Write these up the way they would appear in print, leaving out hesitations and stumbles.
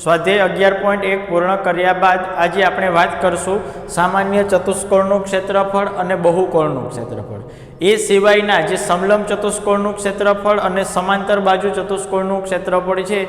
સ્વાધ્યાય 11.1 પૂર્ણ કર્યા બાદ આજે આપણે વાત કરશું સામાન્ય ચતુષ્કોણનું ક્ષેત્રફળ અને બહુકોણનું ક્ષેત્રફળ. એ સિવાયના જે સમલંબ ચતુષ્કોણનું ક્ષેત્રફળ અને સમાંતર બાજુ ચતુષ્કોણનું ક્ષેત્રફળ છે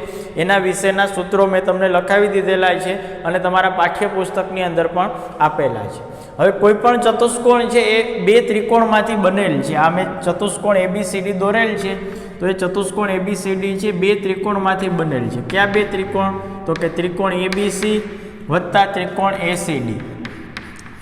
એના વિશેના સૂત્રો મેં તમને લખાવી દીધેલા છે અને તમારા પાઠ્યપુસ્તકની અંદર પણ આપેલા છે. હવે કોઈ પણ ચતુષ્કોણ છે એ બે ત્રિકોણમાંથી બનેલ છે. આ મેં ચતુષ્કોણ ABCD દોરેલ છે, તો એ ચતુષ્કોણ ABCD છે બે ત્રિકોણમાંથી બનેલ છે. કયા બે ત્રિકોણ? તો કે ત્રિકોણ ABC વત્તા ત્રિકોણ ACD.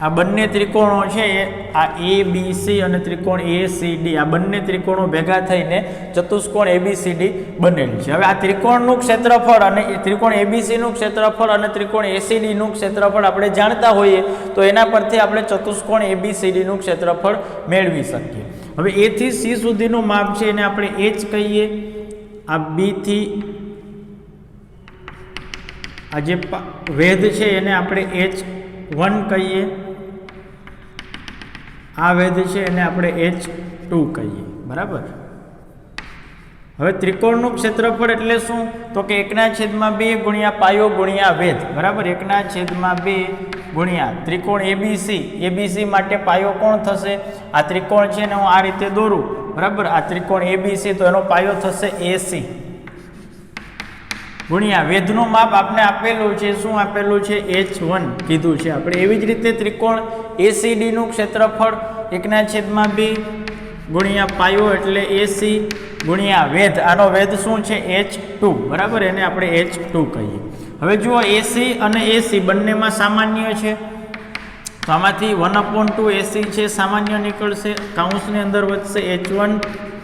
આ બંને ત્રિકોણો છે આ ABC અને ત્રિકોણ ACD, આ બંને ત્રિકોણો ભેગા થઈને ચતુષ્કોણ ABCD બનેલ છે. હવે આ ત્રિકોણનું ક્ષેત્રફળ અને ત્રિકોણ ABCનું ક્ષેત્રફળ અને ત્રિકોણ ACDનું ક્ષેત્રફળ આપણે જાણતા હોઈએ તો એના પરથી આપણે ચતુષ્કોણ ABCDનું ક્ષેત્રફળ મેળવી શકીએ. હવે A થી C સુધીનું માપ છે એને આપણે H કહીએ. આ B થી આ જે વેધ છે એને આપણે H1 કહીએ. આ વેધ છે એને આપણે H2 કહીએ. બરાબર. હવે ત્રિકોણનું ક્ષેત્રફળ એટલે શું? તો કે 1/2 ગુણ્યા પાયો ગુણ્યા વેધ. બરાબર. 1/2 ગુણ્યા ત્રિકોણ ABC માટે પાયો કોણ થશે? આ ત્રિકોણ છે ને હું આ રીતે દોરું. બરાબર. આ ત્રિકોણ ABC તો એનો પાયો થશે AC ગુણ્યા વેધનું માપ આપણે આપેલું છે. શું આપેલું છે? H1 કીધું છે આપણે. એવી જ રીતે ત્રિકોણ ACDનું ક્ષેત્રફળ 1/2 ગુણ્યા પાયો એટલે AC ગુણ્યા વેધ. આનો વેધ શું છે? H2. બરાબર. એને આપણે H2 કહીએ. હવે જુઓ AC અને AC બંનેમાં સામાન્ય છે, તો આમાંથી 1/2 AC છે સામાન્ય નીકળશે. કૌંસની અંદર વધશે H1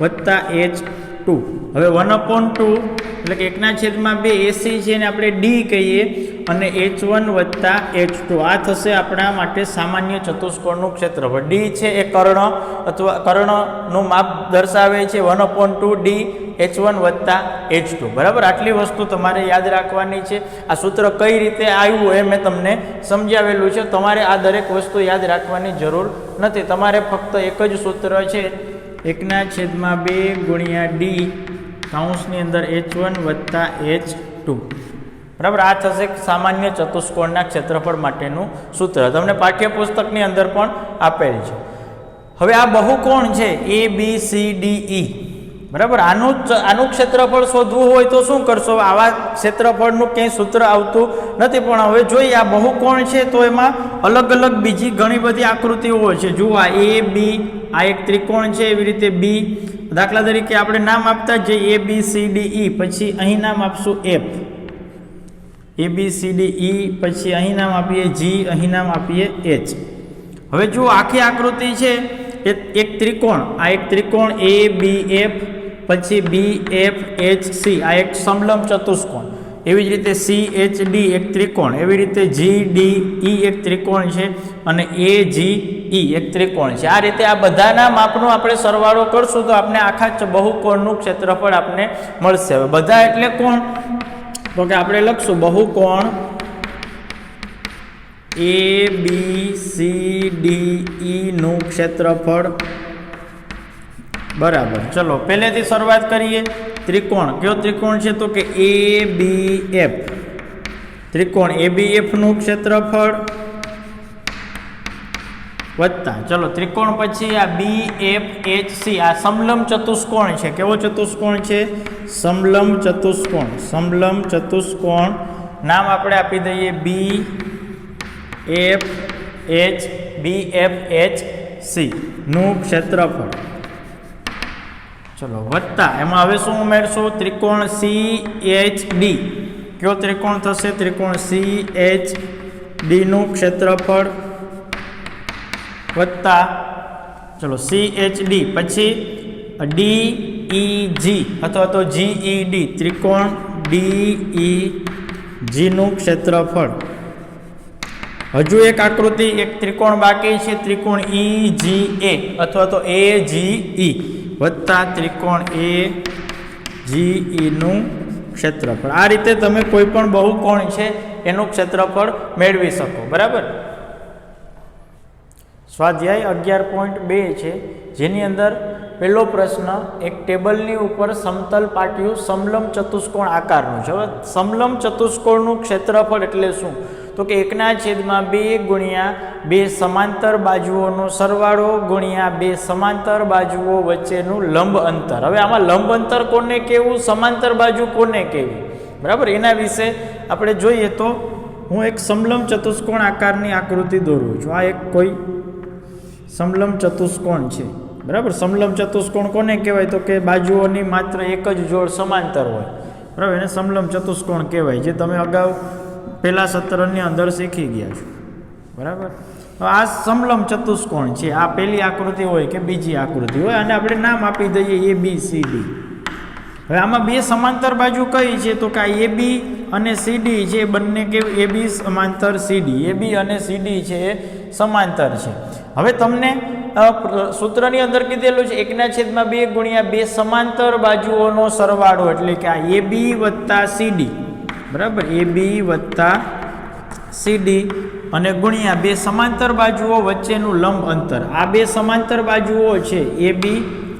વત્તા H2. હવે 1/2 એટલે કે 1/2 AC છે એને આપણે D કહીએ અને H1 વત્તા H2. આ થશે આપણા માટે સામાન્ય ચતુષ્કોણનું ક્ષેત્રફળ. D છે એ કર્ણ અથવા કર્ણનું માપ દર્શાવે છે. 1/2 D H1 વત્તા H2. બરાબર. આટલી વસ્તુ તમારે યાદ રાખવાની છે. આ સૂત્ર કઈ રીતે આવ્યું એ મેં તમને સમજાવેલું છે. તમારે આ દરેક વસ્તુ યાદ રાખવાની જરૂર નથી. તમારે ફક્ત એક જ સૂત્ર છે 1/2 ગુણ્યા D કૌંસની અંદર H1 વત્તા H2. બરાબર. આ થશે સામાન્ય ચતુષ્કોણના ક્ષેત્રફળ માટેનું સૂત્ર. તમને પાઠ્યપુસ્તકની અંદર પણ આપેલ છે. હવે આ બહુકોણ છે ABCDE. બરાબર. આનું ક્ષેત્રફળ શોધવું હોય તો શું કરશો? આવા ક્ષેત્રફળનું ક્યાંય સૂત્ર આવતું નથી. પણ હવે જોઈએ આ બહુકોણ છે તો એમાં અલગ અલગ બીજી ઘણી બધી આકૃતિઓ છે. જુઓ આ AB, આ એક ત્રિકોણ છે. એવી રીતે B. દાખલા તરીકે આપણે નામ આપતા જઈએ ABCDE, પછી અહીં નામ આપશું F. ABCDE પછી અહીં નામ આપીએ G, અહીં નામ આપીએ H. હવે જુઓ આખી આકૃતિ છે એક ત્રિકોણ. આ એક ત્રિકોણ ABF પછી BFHC, આ એક સમલંબ ચતુષ્કોણ. એવી જ રીતે CHD એક ત્રિકોણ. એવી રીતે GDE એક ત્રિકોણ છે અને AGE એક ત્રિકોણ છે. આ રીતે આ બધાના માપનો આપણે સરવાળો કરશું તો આપણે આખા બહુકોણનું ક્ષેત્રફળ આપણે મળશે. હવે બધા એટલે કોણ? તો કે આપણે લખશું બહુકોણ ABCDE નું ક્ષેત્રફળ. બરાબર. ચલો પહેલેથી શરૂઆત કરીએ. ત્રિકોણ કયો ત્રિકોણ છે? તો કે ABF. ત્રિકોણ ABF નું ક્ષેત્રફળ વત્તા ચલો ત્રિકોણ પછી આ BFHC, આ સમલંબ ચતુષ્કોણ છે. કેવો ચતુષ્કોણ છે? સમલંબ ચતુષ્કોણ. સમલંબ ચતુષ્કોણ નામ આપણે આપી દઈએ BFHC નું ક્ષેત્રફળ. ચલો વત્તા એમાં હવે શું ઉમેરશું? ત્રિકોણ CHD. કયો ત્રિકોણ થશે? ત્રિકોણ CHD નું ક્ષેત્રફળ વત્તા ચલો CHD પછી DEG અથવા તો GED, ત્રિકોણ DEG નું ક્ષેત્રફળ. હજુ એક આકૃતિ, એક ત્રિકોણ બાકી છે ત્રિકોણ EGA અથવા તો AGE વત્તા ત્રિકોણ AGE નું ક્ષેત્રફળ. આ રીતે તમે કોઈ પણ બહુકોણ છે એનું ક્ષેત્રફળ મેળવી શકો. બરાબર. સ્વાધ્યાય 11.2 છે જેની અંદર પહેલો પ્રશ્ન, એક ટેબલની ઉપર સમતલ પાટિયું સમલંબ ચતુષ્કોણ આકારનું છે. હવે સમલંબ ચતુષ્કોણનું ક્ષેત્રફળ એટલે શું? તો કે 1/2 ગુણ્યા 2 સમાંતર બાજુઓનો સરવાળો ગુણ્યા 2 સમાંતર બાજુઓ વચ્ચેનું લંબ અંતર. હવે આમાં લંબ અંતર કોને કહેવું, સમાંતર બાજુ કોને કહેવી, બરાબર, એના વિશે આપણે જોઈએ. તો હું એક સમલંબ ચતુષ્કોણ આકારની આકૃતિ દોરું છું. આ એક કોઈ સમલંબ ચતુષ્કોણ છે, બરાબર. સમલંબ ચતુષ્કોણ કોને કહેવાય? તો કે બાજુઓની માત્ર એક જ જોડ સમાંતર હોય, બરાબર, એને સમલંબ ચતુષ્કોણ કહેવાય, જે તમે અગાઉ પહેલા સત્રની અંદર શીખી ગયા છો, બરાબર. આ સમલંબ ચતુષ્કોણ છે. આ પહેલી આકૃતિ હોય કે બીજી આકૃતિ હોય, અને આપણે નામ આપી દઈએ ABCD. હવે આમાં બે સમાંતર બાજુ કઈ છે? તો કે આ AB અને CD છે, બંને કેવું? AB સમાંતર CD. AB અને CD છે એ સમાંતર છે. હવે તમને સૂત્રની અંદર કીધેલું છે 1/2 ગુણ્યા 2 સમાંતર બાજુઓનો સરવાળો, એટલે કે આ AB વત્તા CD, બરાબર, AB વત્તા CD અને ગુણ્યા 2 સમાંતર બાજુઓ વચ્ચેનું લંબ અંતર. આ બે સમાંતર બાજુઓ છે AB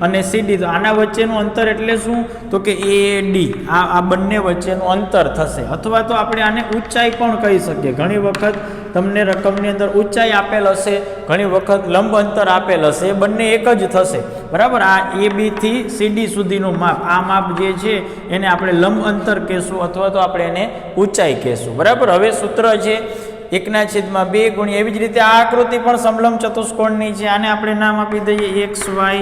અને CD, તો આના વચ્ચેનું અંતર એટલે શું? તો કે AD. આ બંને વચ્ચેનું અંતર થશે, અથવા તો આપણે આને ઊંચાઈ પણ કહી શકીએ. ઘણી વખત તમને રકમની અંદર ઊંચાઈ આપેલ હશે, ઘણી વખત લંબ અંતર આપેલ હશે, એ બંને એક જ થશે, બરાબર. આ AB થી CD સુધીનું માપ, આ માપ જે છે એને આપણે લંબ અંતર કહેશું, અથવા તો આપણે એને ઊંચાઈ કહેશું, બરાબર. હવે સૂત્ર છે 1/2 ગુણ્યા, એવી જ રીતે આ આકૃતિ પણ સમલંબ ચતુષ્કોણની છે. આને આપણે નામ આપી દઈએ X, Y,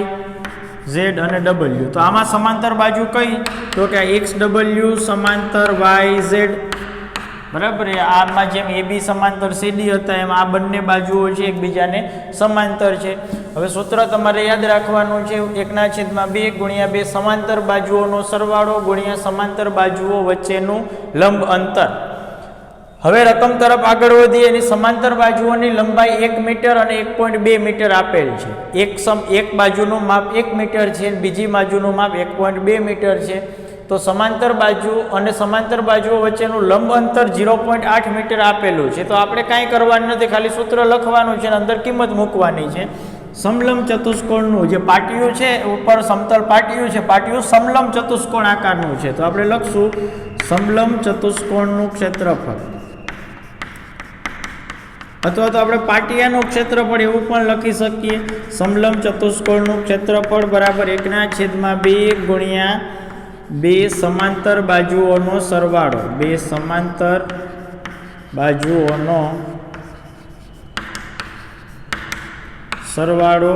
Z અને W. તો આમાં સમાંતર બાજુ કઈ? તો કે XW સમાંતર YZ, બરાબર. આમાં જેમ AB સમાંતર CD હતા, એમ આ બંને બાજુઓ છે એકબીજાને સમાંતર છે. હવે સૂત્ર તમારે યાદ રાખવાનું છે 1/2 ગુણ્યા 2 સમાંતર બાજુઓનો સરવાળો ગુણ્યા સમાંતર બાજુઓ વચ્ચેનું લંબ અંતર. હવે રકમ તરફ આગળ વધીએ. એની સમાંતર બાજુઓની લંબાઈ 1 મીટર અને 1.2 મીટર આપેલ છે. એક બાજુનું માપ 1 મીટર છે, બીજી બાજુનું માપ 1.2 મીટર છે. તો સમાંતર બાજુ અને સમાંતર બાજુઓ વચ્ચેનું લંબ અંતર 0.8 મીટર આપેલું છે. તો આપણે કાંઈ કરવાનું નથી, ખાલી સૂત્ર લખવાનું છે અને અંદર કિંમત મૂકવાની છે. સમલંબ ચતુષ્કોણનું જે પાટિયું છે, ઉપર સમતલ પાટિયું છે, પાટિયું સમલંબ ચતુષ્કોણ આકારનું છે. તો આપણે લખશું સમલંબ ચતુષ્કોણનું ક્ષેત્રફળ, અથવા તો આપણે પાટિયાનું ક્ષેત્રફળ એવું પણ લખી શકીએ. સમલંબ ચતુષ્કોણનું ક્ષેત્રફળ બરાબર 1/2 ગુણ્યા 2 સમાંતર બાજુઓનો સરવાળો, 2 સમાંતર બાજુઓનો સરવાળો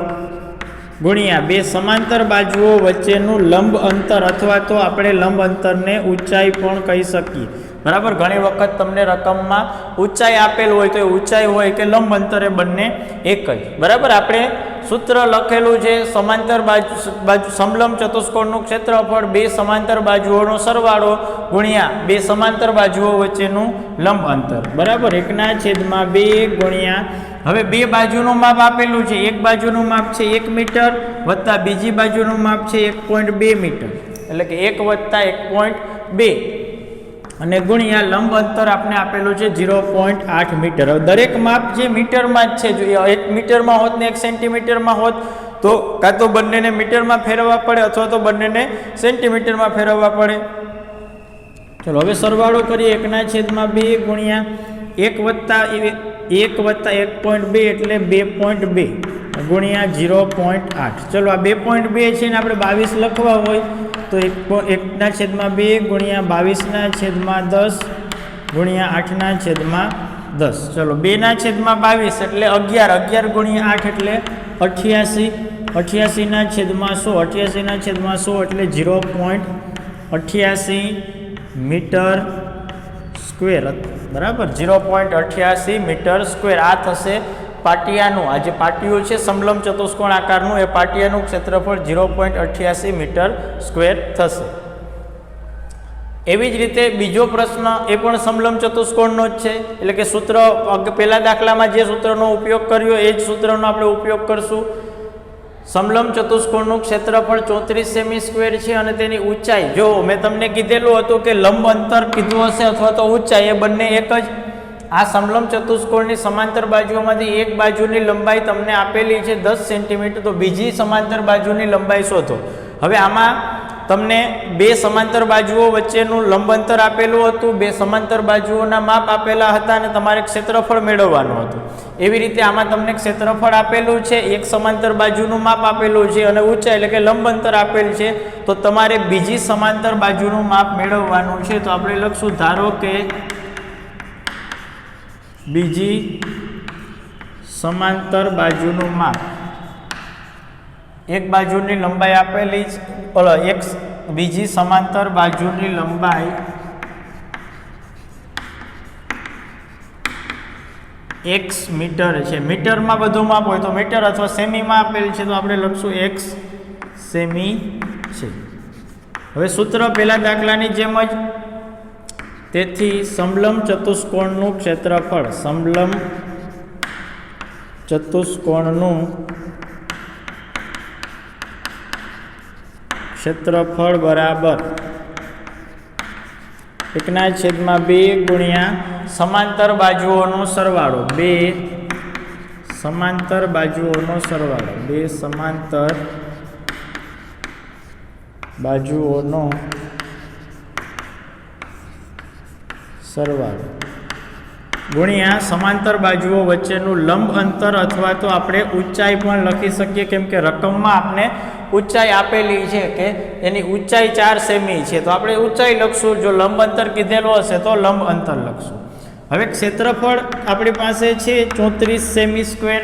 ગુણ્યા 2 સમાંતર બાજુઓ વચ્ચેનું લંબ અંતર, અથવા તો આપણે લંબ અંતરને ઊંચાઈ પણ કહી શકીએ, બરાબર. ઘણી વખત તમને રકમમાં ઊંચાઈ આપેલ હોય તો એ ઊંચાઈ હોય કે લંબ અંતર, એ બંને એક જ, બરાબર. આપણે સૂત્ર લખેલું છે સમાંતર બાજુ સમલંબ ચતુષ્કોણનું ક્ષેત્રફળ 2 સમાંતર બાજુઓનો સરવાળો ગુણ્યા 2 સમાંતર બાજુઓ વચ્ચેનું લંબ અંતર, બરાબર. 1/2 ગુણ્યા, હવે બે બાજુનું માપ આપેલું છે. એક બાજુનું માપ છે 1 મીટર વત્તા બીજી બાજુનું માપ છે 1.2 મીટર, એટલે કે 1 વત્તા 1.2 અને ગુણ્યા લંબ અંતર આપણે આપેલું છે 0.8 મીટર. હવે દરેક માપ જે મીટરમાં જ છે, જો 1 મીટરમાં હોત ને 1 સેન્ટીમીટરમાં હોત તો કાં તો બંનેને મીટરમાં ફેરવવા પડે, અથવા તો બંનેને સેન્ટીમીટરમાં ફેરવવા પડે. ચલો હવે સરવાળો કરીએ. 1/2 ગુણ્યા 1 વત્તા 1.2 એટલે 2.2 ગુણ્યા 0.8. ચલો આ 2.2 છે ને આપણે 22 લખવા હોય તો 1/2 ગુણ્યા 22/10 ગુણ્યા 8/10. ચલો 2/22 એટલે 11 ગુણ્યા 8 એટલે 88, 88/100, 88/100 એટલે 0.88 મીટર સ્ક્વેર, બરાબર. 0.88 મીટર સ્ક્વેર આ થશે પાટિયાનું. આ જે પાટિયું છે સમલંબ ચતુષ્કોણ આકારનું, એ પાટિયાનું ક્ષેત્રફળ 0.88 મીટર સ્ક્વેર થશે. એવી જ રીતે બીજો પ્રશ્ન, એ પણ સમલંબ ચતુષ્કોણનો જ છે, એટલે કે સૂત્ર પહેલા દાખલામાં જે સૂત્રનો ઉપયોગ કર્યો એ જ સૂત્રનો આપણે ઉપયોગ કરશું. સમલંબ ચતુષ્કોણનું ક્ષેત્રફળ 34 સેમી સ્ક્વેર છે અને તેની ઊંચાઈ, જો મેં તમને કીધેલું હતું કે લંબ અંતર કીધું હશે અથવા તો ઊંચાઈ, એ બંને એક જ. આ સમલંબ ચતુષ્કોણની સમાંતર બાજુઓમાંથી એક બાજુની લંબાઈ તમને આપેલી છે 10 સેન્ટીમીટર, તો બીજી સમાંતર બાજુની લંબાઈ શોધો. હવે આમાં તમને બે સમાંતર બાજુઓ વચ્ચેનું લંબ અંતર આપેલું હતું, બે સમાંતર બાજુઓના માપ આપેલા હતા અને તમારે ક્ષેત્રફળ મેળવવાનું હતું. એવી રીતે આમાં તમને ક્ષેત્રફળ આપેલું છે, એક સમાંતર બાજુનું માપ આપેલું છે અને ઊંચાઈ એટલે કે લંબ અંતર આપેલ છે. તો તમારે બીજી સમાંતર બાજુનું માપ મેળવવાનું છે. તો આપણે લખશું, ધારો કે બીજી સમાંતર બાજુનું માપ, એક બાજુની લંબાઈ આપેલી એક બીજી સમાંતર બાજુની લંબાઈ x મીટર છે. મીટરમાં બધું માપ હોય તો મીટર અથવા સેમીમાં આપેલ છે, તો આપણે લખશું x સેમી છે. હવે સૂત્ર પહેલા દાખલાની જેમ જ, તેથી સમલંબ ચતુષ્કોણનું ક્ષેત્રફળ, સમલંબ ચતુષ્કોણનું ક્ષેત્રફળ બરાબર 1/2 ગુણ્યા સમાંતર બાજુઓનો સરવાળો, 2 સમાંતર બાજુઓનો સરવાળો, 2 સમાંતર બાજુઓનો સરવાળો ગુણ્યા સમાંતર બાજુઓ વચ્ચેનું લંબ અંતર, અથવા તો આપણે ઊંચાઈ પણ લખી શકીએ, કેમ કે રકમમાં આપણે ઊંચાઈ આપેલી છે કે એની ઊંચાઈ 4 સેમી છે, તો આપણે ઊંચાઈ લખશું. જો લંબ અંતર કીધેલો હશે તો લંબ અંતર લખશું. હવે ક્ષેત્રફળ આપણી પાસે છે 34 સેમી સ્ક્વેર.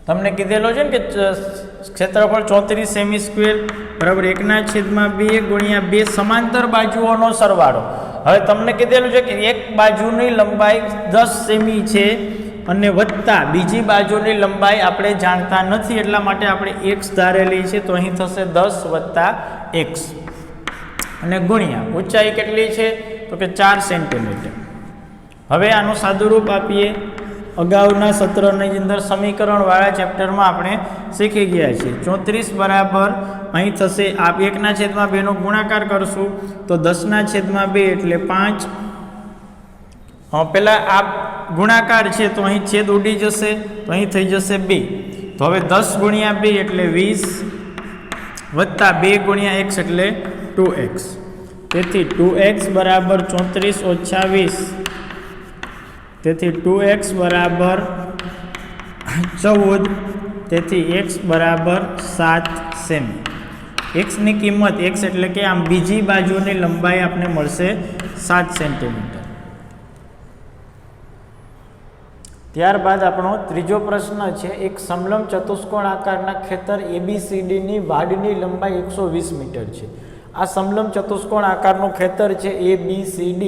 તમને કીધેલો છે ને કે ક્ષેત્રફળ 34 સેમી સ્ક્વેર બરાબર 1/2 ગુણ્યા 2 સમાંતર બાજુઓનો સરવાળો. હવે તમને કીધેલું છે કે એક બાજુની લંબાઈ 10 સેમી છે અને વત્તા બીજી બાજુની લંબાઈ આપણે જાણતા નથી, એટલા માટે આપણે x ધારેલી છે, તો અહીં થશે 10 + x અને ગુણ્યા ઊંચાઈ કેટલી છે તો કે 4 સેન્ટીમીટર. હવે આનું સાદુરૂપ આપીએ. અગાઉના સત્રની અંદર સમીકરણવાળા ચેપ્ટરમાં આપણે શીખી ગયા છીએ. 34 બરાબર અહીં થશે, આપ 1/2 નો ગુણાકાર કરશું તો 10/2 એટલે 5. પહેલાં આ ગુણાકાર છે તો અહીં છેદ ઉડી જશે, તો અહીં થઈ જશે 2. તો હવે 10 × 2 એટલે 20 વત્તા 2 × x એટલે 2x. તેથી 2x બરાબર 34 - 20, તેથી 2x બરાબર 14, તેથી x બરાબર 7 સેમી. xની કિંમત, x એટલે કે આમ બીજી બાજુની લંબાઈ આપણે મળશે 7 સેન્ટીમીટર. ત્યારબાદ આપણો ત્રીજો પ્રશ્ન છે, એક સમલંબ ચતુષ્કોણ આકારના ખેતર ABCDની વાડની લંબાઈ 120 મીટર છે. આ સમલંબ ચતુષ્કોણ આકારનું ખેતર છે ABCD,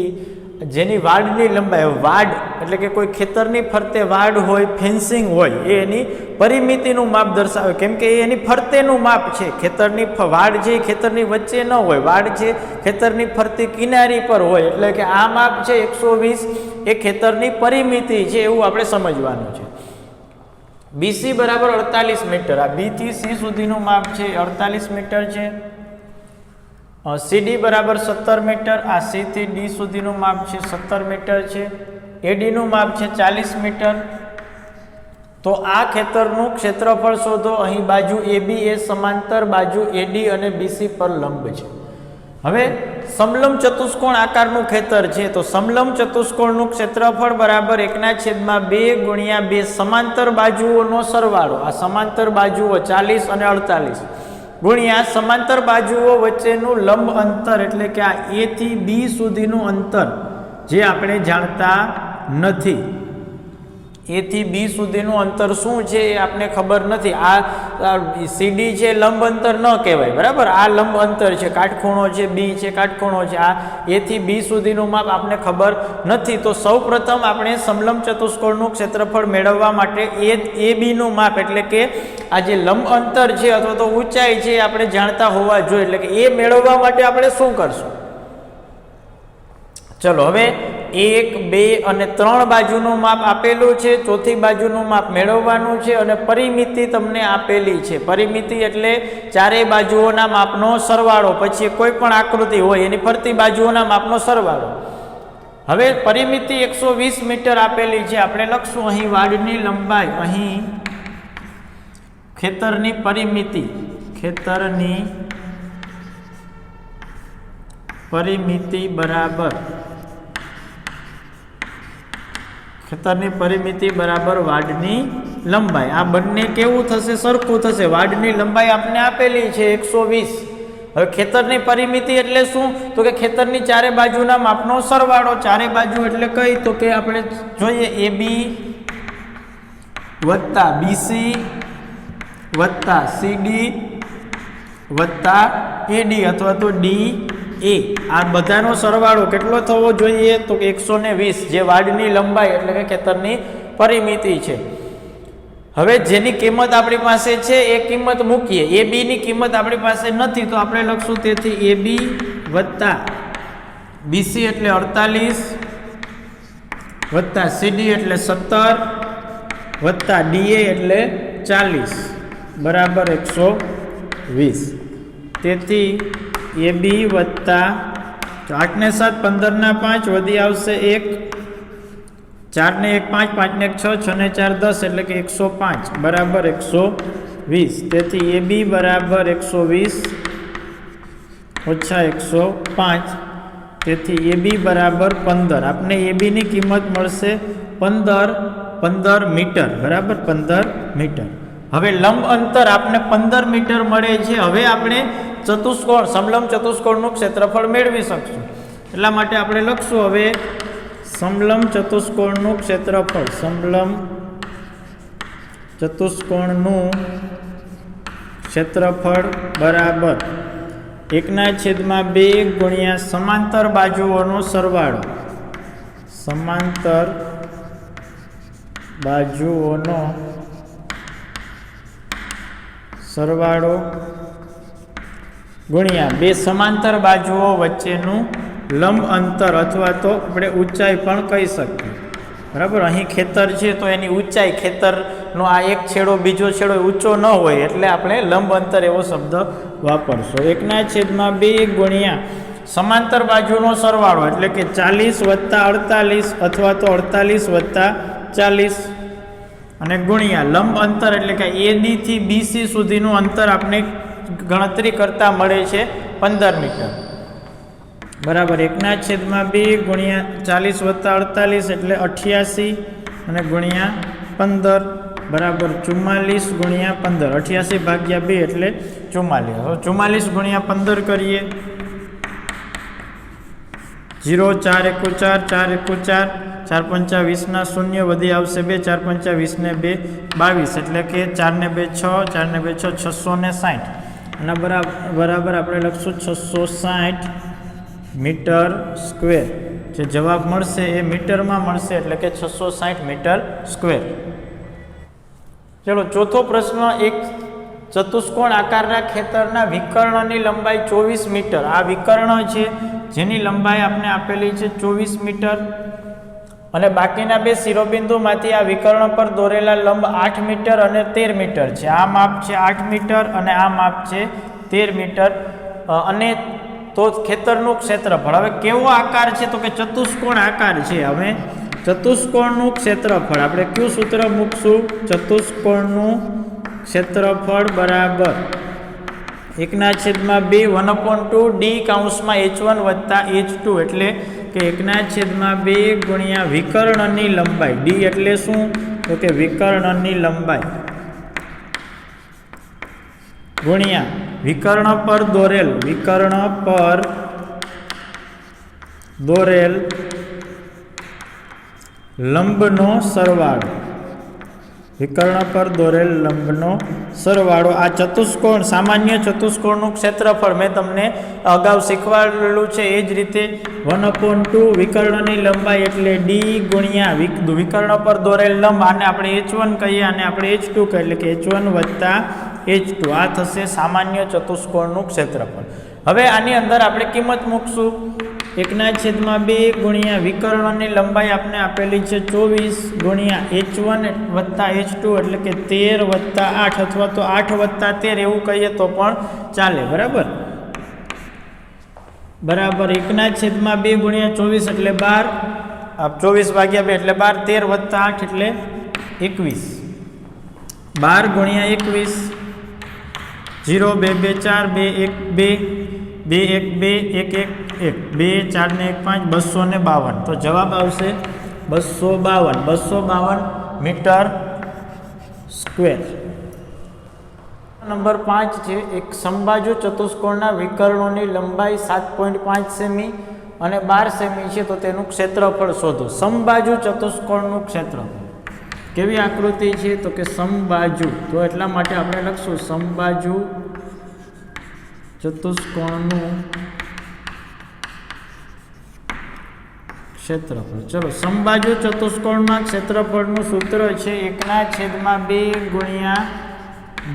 જેની વાડની લંબાઈ, વાડ એટલે કે કોઈ ખેતરની ફરતે વાડ હોય, ફેન્સિંગ હોય, એ એની પરિમિતિનું માપ દર્શાવે, કેમ કે એ એની ફરતેનું માપ છે. ખેતરની વાડ છે એ ખેતરની વચ્ચે ન હોય, વાડ છે ખેતરની ફરતી કિનારી પર હોય, એટલે કે આ માપ છે 120 એ ખેતરની પરિમિતિ છે, એવું આપણે સમજવાનું છે. BC બરાબર 48 મીટર, આ B થી C સુધીનું માપ છે 48 મીટર છે. CD બરાબર 17 મીટર, આ C થી D સુધીનું માપ છે 17 મીટર છે. AD નું માપ છે 40 મીટર. તો આ ખેતરનું ક્ષેત્રફળ શોધો. અહીં બાજુ AB એ સમાંતર બાજુ AD અને BC પર લંબ છે. હવે સમલંબ ચતુષ્કોણ આકારનું ખેતર છે, તો સમલંબ ચતુષ્કોણનું ક્ષેત્રફળ બરાબર 1/2 ગુણ્યા 2 સમાંતર બાજુઓનો સરવાળો, આ સમાંતર બાજુઓ 40 અને 48 ગુણ્યા સમાંતર બાજુઓ વચ્ચેનું લંબ અંતર, એટલે કે આ A થી B સુધીનું અંતર જે આપણે જાણતા નથી. A થી B સુધીનું અંતર શું છે એ આપણે ખબર નથી. આ CD છે લંબ અંતર ન કહેવાય, બરાબર. આ લંબ અંતર છે, કાટખૂણો છે B છે, કાટખૂણો છે. આ A થી B સુધીનું માપ આપણે ખબર નથી. તો સૌ પ્રથમ આપણે સમલંબ ચતુષ્કોણનું ક્ષેત્રફળ મેળવવા માટે AB નું માપ, એટલે કે આ જે લંબ અંતર છે અથવા તો ઊંચાઈ છે આપણે જાણતા હોવા જોઈએ. એટલે કે એ મેળવવા માટે આપણે શું કરશું? ચલો હવે 1, 2 અને 3 બાજુનું માપ આપેલું છે, ચોથી બાજુનું માપ મેળવવાનું છે અને પરિમિતિ તમને આપેલી છે. પરિમિતિ એટલે ચારેય બાજુઓના માપનો સરવાળો, પછી કોઈ પણ આકૃતિ હોય એની ફરતી બાજુઓના માપનો સરવાળો. હવે પરિમિતિ 120 મીટર આપેલી છે, આપણે લખશું અહીં વાડની લંબાઈ, અહીં ખેતરની પરિમિતિ બરાબર વાડની લંબાઈ. આ બંને કેવું થશે? સરખું થશે. વાડની લંબાઈ આપને આપેલી છે 120. હવે ખેતરની પરિમિતિ એટલે શું? તો કે ખેતરની ચારે બાજુના માપનો સરવાળો. ચારે બાજુ એટલે કઈ? તો કે આપણે જોઈએ AB વત્તા BC વત્તા CD વત્તા AD અથવા તો DA. આ બધાનો સરવાળો કેટલો થવો જોઈએ? તો કે 120, જે વાડની લંબાઈ એટલે કે ખેતરની પરિમિતિ છે. હવે જેની કિંમત આપણી પાસે છે એ કિંમત મૂકીએ. AB ની કિંમત આપણી પાસે નથી તો આપણે લખશું તેથી AB વત્તા BC એટલે 48 વત્તા CD એટલે 17 વત્તા DA એટલે 40 બરાબર 120. તેથી AB વત્તા 8 ને 7 15 ના 5 વધી આવશે 1, 4 ને 1 5, 5 ને 1 6, 6 ને 4 10 એટલે કે 105 બરાબર 120. તેથી AB બરાબર 120 ઓછા 105. તેથી AB બરાબર 15. આપને AB ની કિંમત મળશે 15 મીટર બરાબર 15 મીટર. હવે લંબ અંતર આપને 15 મીટર મળે છે. હવે આપણે ચતુષ્કોણ સમલંબ ચતુષ્કોણનું ક્ષેત્રફળ મેળવી શકશું. એટલા માટે આપણે લખશું હવે સમલંબ ચતુષ્કોણનું ક્ષેત્રફળ. સમલંબ ચતુષ્કોણનું ક્ષેત્રફળ બરાબર 1/2 ગુણ્યા સમાંતર બાજુઓનો સરવાળો. સમાંતર બાજુઓનો સરવાળો ગુણ્યા 2 સમાંતર બાજુઓ વચ્ચેનું લંબ અંતર અથવા તો આપણે ઊંચાઈ પણ કહી શકીએ. બરાબર. અહીં ખેતર છે તો એની ઊંચાઈ, ખેતરનો આ એક છેડો બીજો છેડો ઊંચો ન હોય એટલે આપણે લંબ અંતર એવો શબ્દ વાપરશો. 1/2 ગુણ્યા સમાંતર બાજુનો સરવાળો એટલે કે 40 વત્તા 48 અથવા તો 48 વત્તા 40 અને ગુણ્યા લંબ અંતર એટલે કે AD થી BC સુધીનું અંતર આપણે ગણતરી કરતા મળે છે 15 મીટર બરાબર. 1/2 ગુણ્યા 40 વત્તા 48 એટલે 88 અને ગુણ્યા 15 બરાબર 44 ગુણ્યા 15. 88 ભાગ્યા 2 એટલે 44. હવે 44 ગુણ્યા 15 કરીએ. 0 4 1 4 4 1 4 4 5 20 ના 0 વધી આવશે 2, 4 5 20 ને 2 22 એટલે કે 4 ને 2 6, 4 ને 2 6, 660 અને બરાબર આપણે લખશું 660 મીટર સ્ક્વેર. જે જવાબ મળશે એ મીટરમાં મળશે એટલે કે 660 મીટર સ્ક્વેર. ચલો ચોથો પ્રશ્ન. એક ચતુષ્કોણ આકારના ખેતરના વિકર્ણની લંબાઈ 24 મીટર. આ વિકર્ણ છે જેની લંબાઈ આપણે આપેલી છે 24 મીટર અને બાકીના બે શિરોબિંદુમાંથી આ વિકર્ણ પર દોરેલા લંબ 8 મીટર અને 13 મીટર છે. આ માપ છે 8 મીટર અને આ માપ છે 13 મીટર. અને તો ખેતરનું ક્ષેત્રફળ હવે કેવો આકાર છે? તો કે ચતુષ્કોણ આકાર છે. હવે ચતુષ્કોણનું ક્ષેત્રફળ આપણે કયું સૂત્ર મૂકશું? ચતુષ્કોણનું ક્ષેત્રફળ બરાબર 1/2 1/2 d કૌંસમાં h1 વત્તા h2 એટલે કે 1/2 ગુણ્યા વિકર્ણની લંબાઈ. d એટલે શું? તો કે વિકર્ણની લંબાઈ ગુણ્યા વિકર્ણ પર દોરેલ લંબનો સરવાળો. વિકર્ણ પર દોરેલ લંબનો સરવાળો. આ ચતુષ્કોણ સામાન્ય ચતુષ્કોણનું ક્ષેત્રફળ મેં તમને અગાઉ શીખવાડેલું છે. એ જ રીતે 1/2 વિકર્ણની લંબાઈ એટલે d ગુણ્યા વિકર્ણ પર દોરેલ લંબ. આને આપણે h1 કહીએ અને આપણે h2 કહીએ એટલે કે h1 વત્તા h2. આ થશે સામાન્ય ચતુષ્કોણનું ક્ષેત્રફળ. હવે આની અંદર આપણે કિંમત મૂકશું. 1/2 ગુણ્યા વિકર્ણની લંબાઈ આપણે આપેલી છે 24 ગુણ્યા h1 વત્તા h2 એટલે કે 13 વત્તા 8 અથવા તો 8 વત્તા 13 એવું કહીએ તો પણ ચાલે. બરાબર. બરાબર 1/2 ગુણ્યા 24 એટલે 12, 24 ભાગ્યા 2 એટલે 12, 13 વત્તા 8 એટલે 21, 12 ગુણ્યા 21, 0 2 2 4 2 1 2 2 1 2 1 1 1 2 4 ને 1 5, 252. તો જવાબ આવશે 252 મીટર સ્ક્વેર. નંબર 5 છે, એક સમબાજુ ચતુષ્કોણના વિકર્ણોની લંબાઈ 7.5 સેમી અને 12 સેમી છે, તો તેનું ક્ષેત્રફળ શોધો. સમબાજુ ચતુષ્કોણનું ક્ષેત્રફળ. કેવી આકૃતિ છે? તો કે સમબાજુ, તો એટલા માટે આપણે લખશું સમબાજુ ચતુષ્કોણનું ક્ષેત્રફળ. ચલો, સમબાજુ ચતુષ્કોણના ક્ષેત્રફળનું સૂત્ર છે 1/2 ગુણ્યા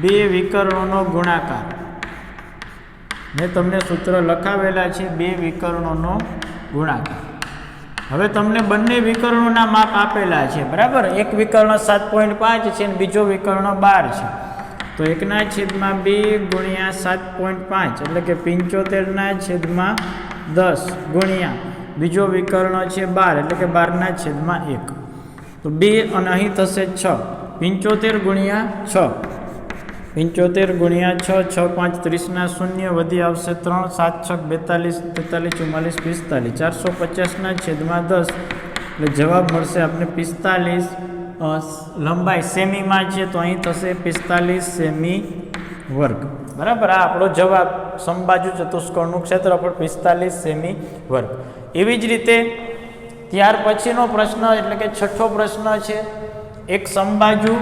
2 વિકર્ણોનો ગુણાકાર. મેં તમને સૂત્ર લખાવેલા છે, 2 વિકર્ણોનો ગુણાકાર. હવે તમને બંને વિકર્ણોના માપ આપેલા છે, બરાબર. એક વિકર્ણ 7.5 છે અને બીજો વિકર્ણ 12 છે. તો 1/2 ગુણ્યા 7.5 એટલે કે 75/10 ગુણ્યા બીજો વિકર્ણ છે 12 એટલે કે 12/1. તો 2 અને અહીં થશે 6. 75 ગુણ્યા 6, 75 ગુણ્યા 6, 6 5 30 શૂન્ય વધી આવશે 3, 7 6 42 43 44 45, 450/10 એટલે જવાબ મળશે આપણે 45. લંબાઈ સેમીમાં છે તો અહીં થશે 45 સેમી વર્ગ. બરાબર, આ આપણો જવાબ સમબાજુ ચતુષ્કોણનું ક્ષેત્રફળ 45 સેમી વર્ગ. એવી જ રીતે ત્યાર પછીનો પ્રશ્ન એટલે કે છઠ્ઠો પ્રશ્ન છે, એક સમબાજુ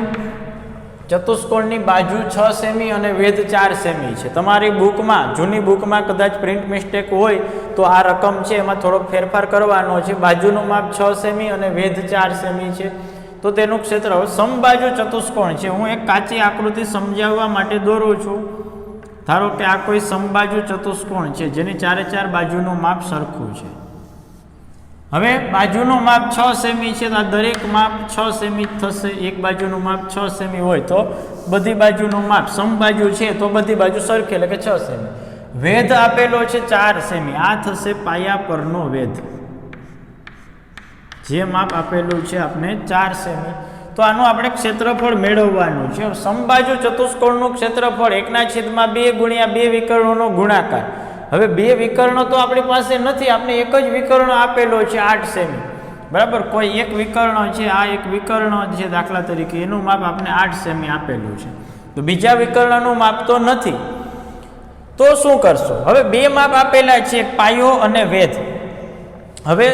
ચતુષ્કોણની બાજુ 6 સેમી અને વેધ 4 સેમી છે. તમારી બુકમાં, જૂની બુકમાં કદાચ પ્રિન્ટ મિસ્ટેક હોય તો આ રકમ છે એમાં થોડોક ફેરફાર કરવાનો છે. બાજુનું માપ 6 સેમી અને વેધ 4 સેમી છે, તો તેનું ક્ષેત્રફળ સમબાજુ ચતુષ્કોણ છે. હું એક કાચી આકૃતિ સમજાવવા માટે દોરું છું. ધારો કે આ કોઈ સમબાજુ ચતુષ્કોણ છે જેની 4 બાજુનું માપ સરખું છે. હવે બાજુનું માપ 6 સેમી છે, તો આ દરેક માપ 6 સેમી થશે. એક બાજુનું માપ 6 સેમી હોય તો બધી બાજુનું માપ, સમબાજુ છે તો બધી બાજુ સરખી એટલે કે 6 સેમી. વેધ આપેલો છે 4 સેમી, આ થશે પાયા પરનો વેધ. જે માપ આપેલું છે આપણે 4 સેમી, તો આનું આપણે ક્ષેત્રફળ મેળવવાનું છે. સમબાજુ ચતુષ્કોણનું ક્ષેત્રફળ 1/2 ગુણ્યા 2 વિકર્ણોનો ગુણાકાર. હવે 2 વિકર્ણો તો આપણી પાસે નથી, આપણે એક જ વિકર્ણ આપેલો છે 8 સેમી. બરાબર, કોઈ એક વિકર્ણ છે, આ એક વિકર્ણ છે દાખલા તરીકે, એનું માપ આપણે 8 સેમી આપેલું છે. તો બીજા વિકર્ણનું માપ તો નથી, તો શું કરશો? હવે 2 માપ આપેલા છે, એક પાયો અને વેધ. હવે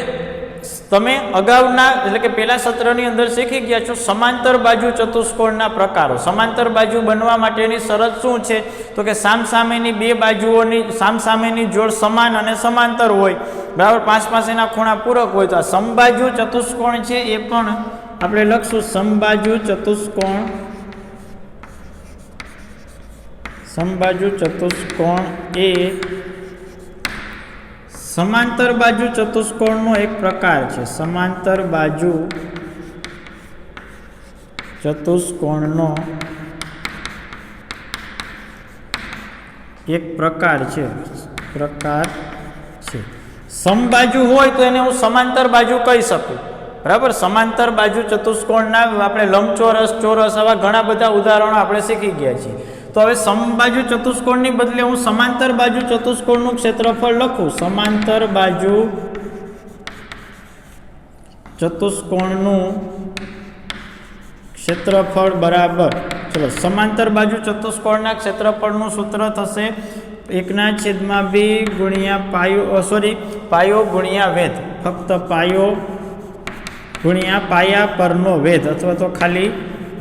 તમે અગાઉના એટલે કે પહેલા સત્રની અંદર શીખી ગયા છો સમાંતર બાજુ ચતુષ્કોણના પ્રકારો. સમાંતર બાજુ બનવા માટેની શરત શું છે? તો કે સામસામેની 2 બાજુઓની સામસામેની જોડ સમાન અને સમાંતર હોય, બરાબર, પાસેના ખૂણા પૂરક હોય. તો આ સમબાજુ ચતુષ્કોણ છે એ પણ આપણે લખશું સમબાજુ ચતુષ્કોણ. સમબાજુ ચતુષ્કોણ એ સમાંતર બાજુ ચતુષ્કોણનો એક પ્રકાર છે. સમાંતર બાજુ ચતુષ્કોણનો એક પ્રકાર છે. સમબાજુ હોય તો એને હું સમાંતર બાજુ કહી શકું, બરાબર. સમાંતર બાજુ ચતુષ્કોણના આપણે લંબચોરસ, ચોરસ આવા ઘણા બધા ઉદાહરણો આપણે શીખી ગયા છીએ. તો હવે સમબાજુ ચતુષ્કોણની બદલે હું સમાંતર બાજુ ચતુષ્કોણનું ક્ષેત્રફળ લખું. સમાંતર બાજુ ચતુષ્કોણનું ક્ષેત્રફળ બરાબર, ચલો, સમાંતર બાજુ ચતુષ્કોણના ક્ષેત્રફળનું સૂત્ર થશે 1/2 ગુણ્યા પાયો ગુણ્યા વેધ. ફક્ત પાયો ગુણ્યા પાયા પરનો વેધ અથવા તો ખાલી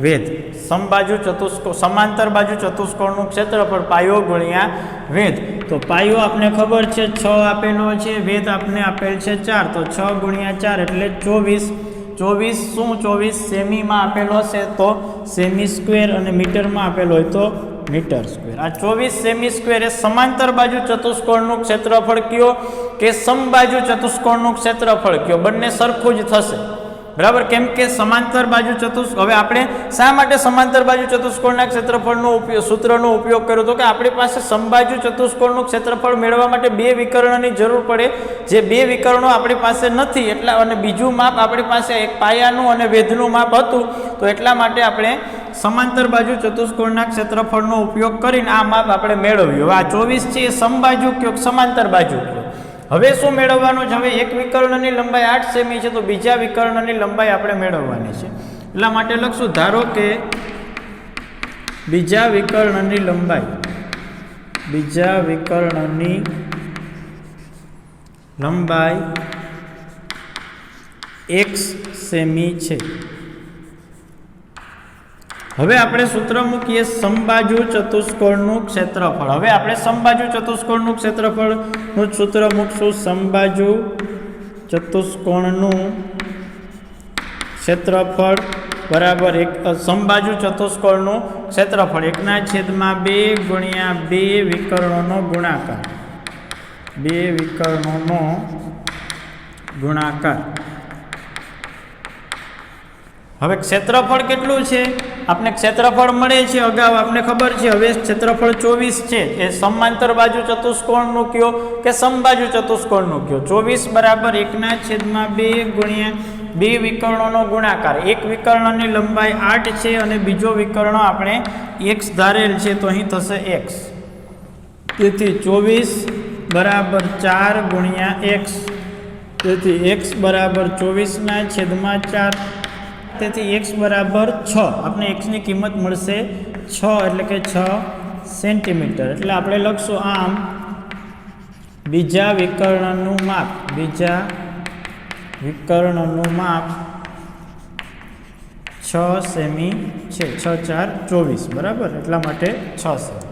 વેધ. સમાંતર બાજુ ચતુષ્કોણનું ક્ષેત્રફળ પાયો ગુણ્યા વેધ. તો પાયો આપણે ખબર છે 6 આપેલો છે, વેધ આપણે આપેલ છે 4, તો 6 ગુણ્યા 4 એટલે 24. 24 શું 24 સેમીમાં આપેલો હશે તો સેમી સ્ક્વેર, અને મીટરમાં આપેલો હોય તો મીટર સ્ક્વેર. આ 24 સેમી સ્ક્વેર એ સમાંતર બાજુ ચતુષ્કોણનું ક્ષેત્રફળ કયો કે સમબાજુ ચતુષ્કોણનું ક્ષેત્રફળ કયો? બંને સરખું જ થશે, બરાબર, કેમ કે સમાંતર બાજુ ચતુષ્કોણ, હવે આપણે શા માટે સમાંતર બાજુ ચતુષ્કોણના ક્ષેત્રફળનો સૂત્રનો ઉપયોગ કર્યો તો કે આપણી પાસે સમબાજુ ચતુષ્કોણનું ક્ષેત્રફળ મેળવવા માટે બે વિકર્ણની જરૂર પડે, જે બે વિકર્ણો આપણી પાસે નથી એટલા, અને બીજું માપ આપણી પાસે એક પાયાનું અને વેધનું માપ હતું, તો એટલા માટે આપણે સમાંતર બાજુ ચતુષ્કોણના ક્ષેત્રફળનો ઉપયોગ કરીને આ માપ આપણે મેળવ્યું. હવે આ 24 છે એ સમબાજુ કયો સમાંતર બાજુ કયો. હવે શું મેળવવાનું છે? હવે એક વિકર્ણની લંબાઈ 8 સેમી છે, તો બીજા વિકર્ણની લંબાઈ આપણે મેળવવાની છે. એટલા માટે લખશું, ધારો કે બીજા વિકર્ણની લંબાઈ x સેમી છે. હવે આપણે સૂત્ર મૂકીએ સમબાજુ ચતુષ્કોણનું ક્ષેત્રફળ. હવે આપણે સમબાજુ ચતુષ્કોણનું ક્ષેત્રફળનું સૂત્ર મૂકશું. સમબાજુ ચતુષ્કોણનું ક્ષેત્રફળ બરાબર સમબાજુ ચતુષ્કોણનું ક્ષેત્રફળ 1/2 ગુણ્યા 2 વિકર્ણોનો ગુણાકાર, 2 વિકર્ણોનો ગુણાકાર. હવે ક્ષેત્રફળ કેટલું છે? આપણે ક્ષેત્રફળ મળે છે અગાઉ આપણે ખબર છે. હવે ક્ષેત્રફળ 24 છે એ સમાંતર બાજુ ચતુષ્કોણનું કયો કે સમબાજુ ચતુષ્કોણનું કયો? 24 બરાબર 1/2 ગુણ્યા 2 વિકર્ણોનો ગુણાકાર. એક વિકર્ણની લંબાઈ 8 છે અને બીજો વિકર્ણ આપણે x ધારેલ છે, તો અહીં થશે x. તેથી 24 બરાબર 4 ગુણ્યા x, તેથી x બરાબર 24/4, તેથી x બરાબર 6. આપણે x ની કિંમત મળશે 6, એટલે કે 6 સેન્ટીમીટર. એટલે આપણે લખશું આમ બીજા વિકર્ણનું માપ, બીજા વિકર્ણનું માપ 6 સેમી છે. 6 × 4 = 24 બરાબર, એટલા માટે 6 સેમી.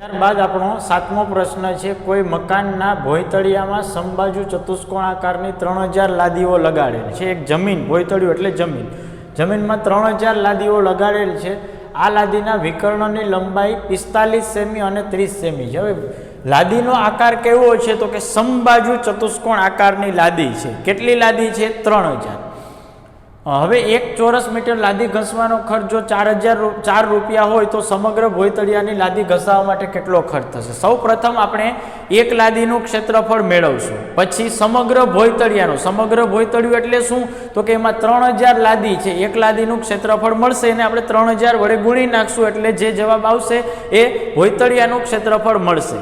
ત્યારબાદ આપણો 7મો પ્રશ્ન છે, કોઈ મકાનના ભોંયતળિયામાં સમબાજુ ચતુષ્કોણ આકારની 3000 લાદીઓ લગાડેલ છે. એક જમીન, ભોંયતળિયું એટલે જમીન, જમીનમાં 3000 લાદીઓ લગાડેલ છે. આ લાદીના વિકર્ણની લંબાઈ 45 સેમી અને 30 સેમી છે. હવે લાદીનો આકાર કેવો છે? તો કે સમબાજુ ચતુષ્કોણ આકારની લાદી છે. કેટલી લાદી છે? 3000. હવે 1 ચોરસ મીટર લાદી ઘસવાનો ખર્ચ જો 4 રૂપિયા હોય તો સમગ્ર ભોંયતળિયાની લાદી ઘસાવવા માટે કેટલો ખર્ચ થશે? સૌ પ્રથમ આપણે એક લાદીનું ક્ષેત્રફળ મેળવશું, પછી સમગ્ર ભોંયતળિયાનું. સમગ્ર ભોંયતળિયું એટલે શું? તો કે એમાં 3000 લાદી છે. એક લાદીનું ક્ષેત્રફળ મળશે એને આપણે 3000 વડે ગુણી નાખશું, એટલે જે જવાબ આવશે એ ભોંયતળિયાનું ક્ષેત્રફળ મળશે.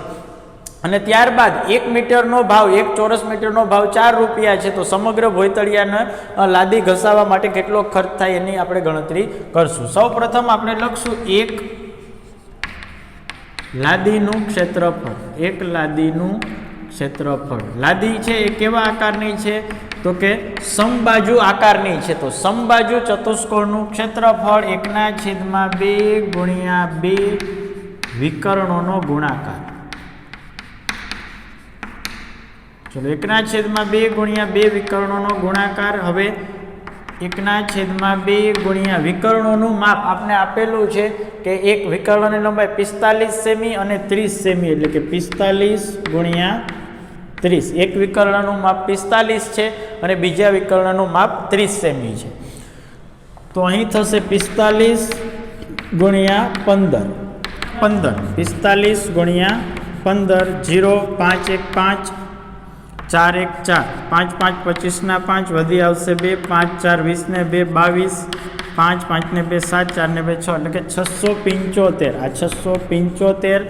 અને ત્યારબાદ 1 મીટરનો ભાવ, 1 ચોરસ મીટરનો ભાવ 4 રૂપિયા છે, તો સમગ્ર ભોંયતળિયાને લાદી ઘસાવવા માટે કેટલો ખર્ચ થાય એની આપણે ગણતરી કરશું. સૌ પ્રથમ આપણે લખશું 1 લાદીનું ક્ષેત્રફળ. 1 લાદીનું ક્ષેત્રફળ. લાદી છે એ કેવા આકારની છે? તો કે સમબાજુ આકારની છે. તો સમબાજુ ચતુષ્કોણનું ક્ષેત્રફળ 1/2 ગુણ્યા 2 વિકર્ણોનો ગુણાકાર. ચલો 1/2 ગુણ્યા 2 વિકર્ણોનો ગુણાકાર. હવે 1/2 ગુણ્યા વિકર્ણોનું માપ આપણે આપેલું છે કે એક વિકર્ણની લંબાઈ 45 સેમી અને 30 સેમી, એટલે કે 45 ગુણ્યા 30. એક વિકર્ણનું માપ 45 છે અને બીજા વિકર્ણનું માપ 30 સેમી છે. તો અહીં થશે 45 ગુણ્યા 15, 45 ગુણ્યા 15, 0 5 1 5, 4 1 4, 5 5 25 5, વધી આવશે 2, 5 4 20 ને 2 22, 5 5 ને 2 7, 4 ને 2 6, એટલે કે 675. આ 675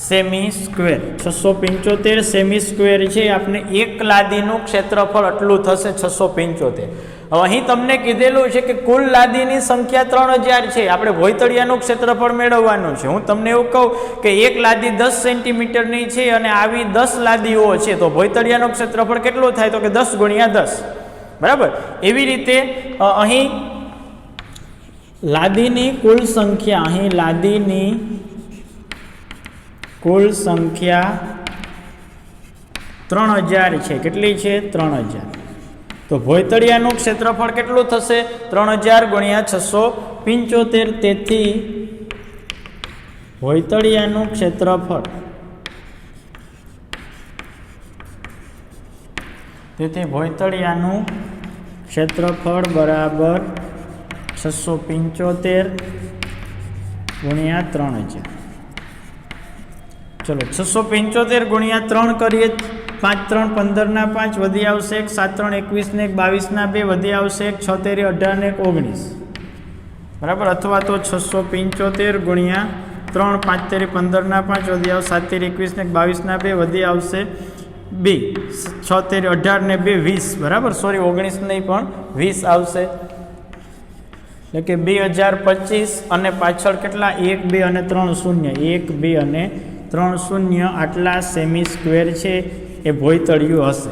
સેમી સ્ક્વેર, 675 સેમી સ્ક્વેર છે. આપણે એક લાદીનું ક્ષેત્રફળ આટલું થશે 675. હવે અહીં તમને કીધેલું છે કે કુલ લાદીની સંખ્યા 3000 છે. આપણે ભોંયતળિયાનું ક્ષેત્રફળ મેળવવાનું છે. હું તમને એવું કહું કે એક લાદી 10 સેન્ટીમીટરની છે અને આવી 10 લાદીઓ છે, તો ભોંયતળિયાનું ક્ષેત્રફળ કેટલું થાય? તો કે 10 ગુણ્યા 10 બરાબર. એવી રીતે અહીં લાદીની કુલ સંખ્યા, અહીં લાદીની કુલ સંખ્યા 3000 છે. કેટલી છે? 3000. તો ભોંયતળિયાનું ક્ષેત્રફળ કેટલું થશે? 3000 ગુણ્યા 675. તેથી ભોંયતળિયાનું ક્ષેત્રફળ તેથી ભોંયતળિયાનું ક્ષેત્રફળ બરાબર 675 ગુણ્યા 3000. ચલો 675 ગુણ્યા 3 કરીએ. 5 3 15 ના 5 વધી આવશે 1, 7 3 21 ને 1 22 ના 2 વધી આવશે 1, 6 13 18 ને 19 બરાબર. અથવા તો 675 ગુણ્યા 3, 5 13 15 ના 5 વધી આવશે 7 13 21 ને 22 ના 2 વધી આવશે 2, 6 13 18 ને 2 20 બરાબર. સોરી 19 નહીં પણ 20 આવશે. એટલે કે 2025 અને પાછળ કેટલા 1 2 અને 3 શૂન્ય 1 2 અને 3 શૂન્ય આટલા સેમી સ્ક્વેર છે એ ભોંયતળિયું હશે.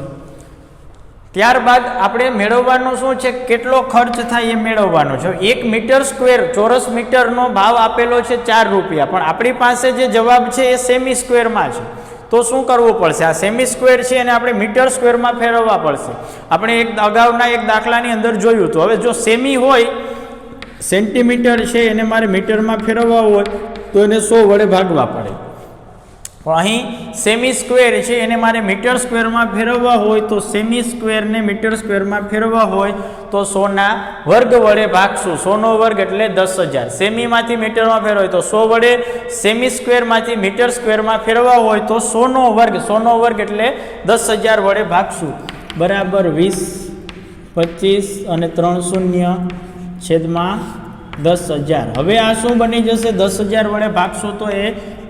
ત્યારબાદ આપણે મેળવવાનું શું છે, કેટલો ખર્ચ થાય એ મેળવવાનો છે. 1 મીટર સ્ક્વેર ચોરસ મીટરનો ભાવ આપેલો છે 4 રૂપિયા, પણ આપણી પાસે જે જવાબ છે એ સેમી સ્ક્વેરમાં છે. તો શું કરવું પડશે, આ સેમી સ્ક્વેર છે અને આપણે મીટર સ્ક્વેરમાં ફેરવવા પડશે. આપણે અગાઉના એક દાખલાની અંદર જોયું હતું. હવે જો સેમી હોય, સેન્ટીમીટર છે એને મારે મીટરમાં ફેરવવા હોય તો એને 100 વડે ભાગવા પડે. પણ અહીં સેમી સ્ક્વેર છે એને મારે મીટર સ્ક્વેરમાં ફેરવવા હોય તો સેમી સ્ક્વેરને મીટર સ્ક્વેરમાં ફેરવવા હોય તો 100 ના વર્ગ વડે ભાગશું. 100 નો વર્ગ એટલે 10,000. સેમીમાંથી મીટરમાં ફેરવાય તો 100 વડે, સેમી સ્ક્વેરમાંથી મીટર સ્ક્વેરમાં ફેરવવા હોય તો 100 નો વર્ગ. 100 નો વર્ગ એટલે 10,000 વડે ભાગશું બરાબર 20, 25 અને 3 શૂન્ય છેદમાં 10,000. હવે આ શું બની જશે, 10,000 વડે ભાગશું તો એ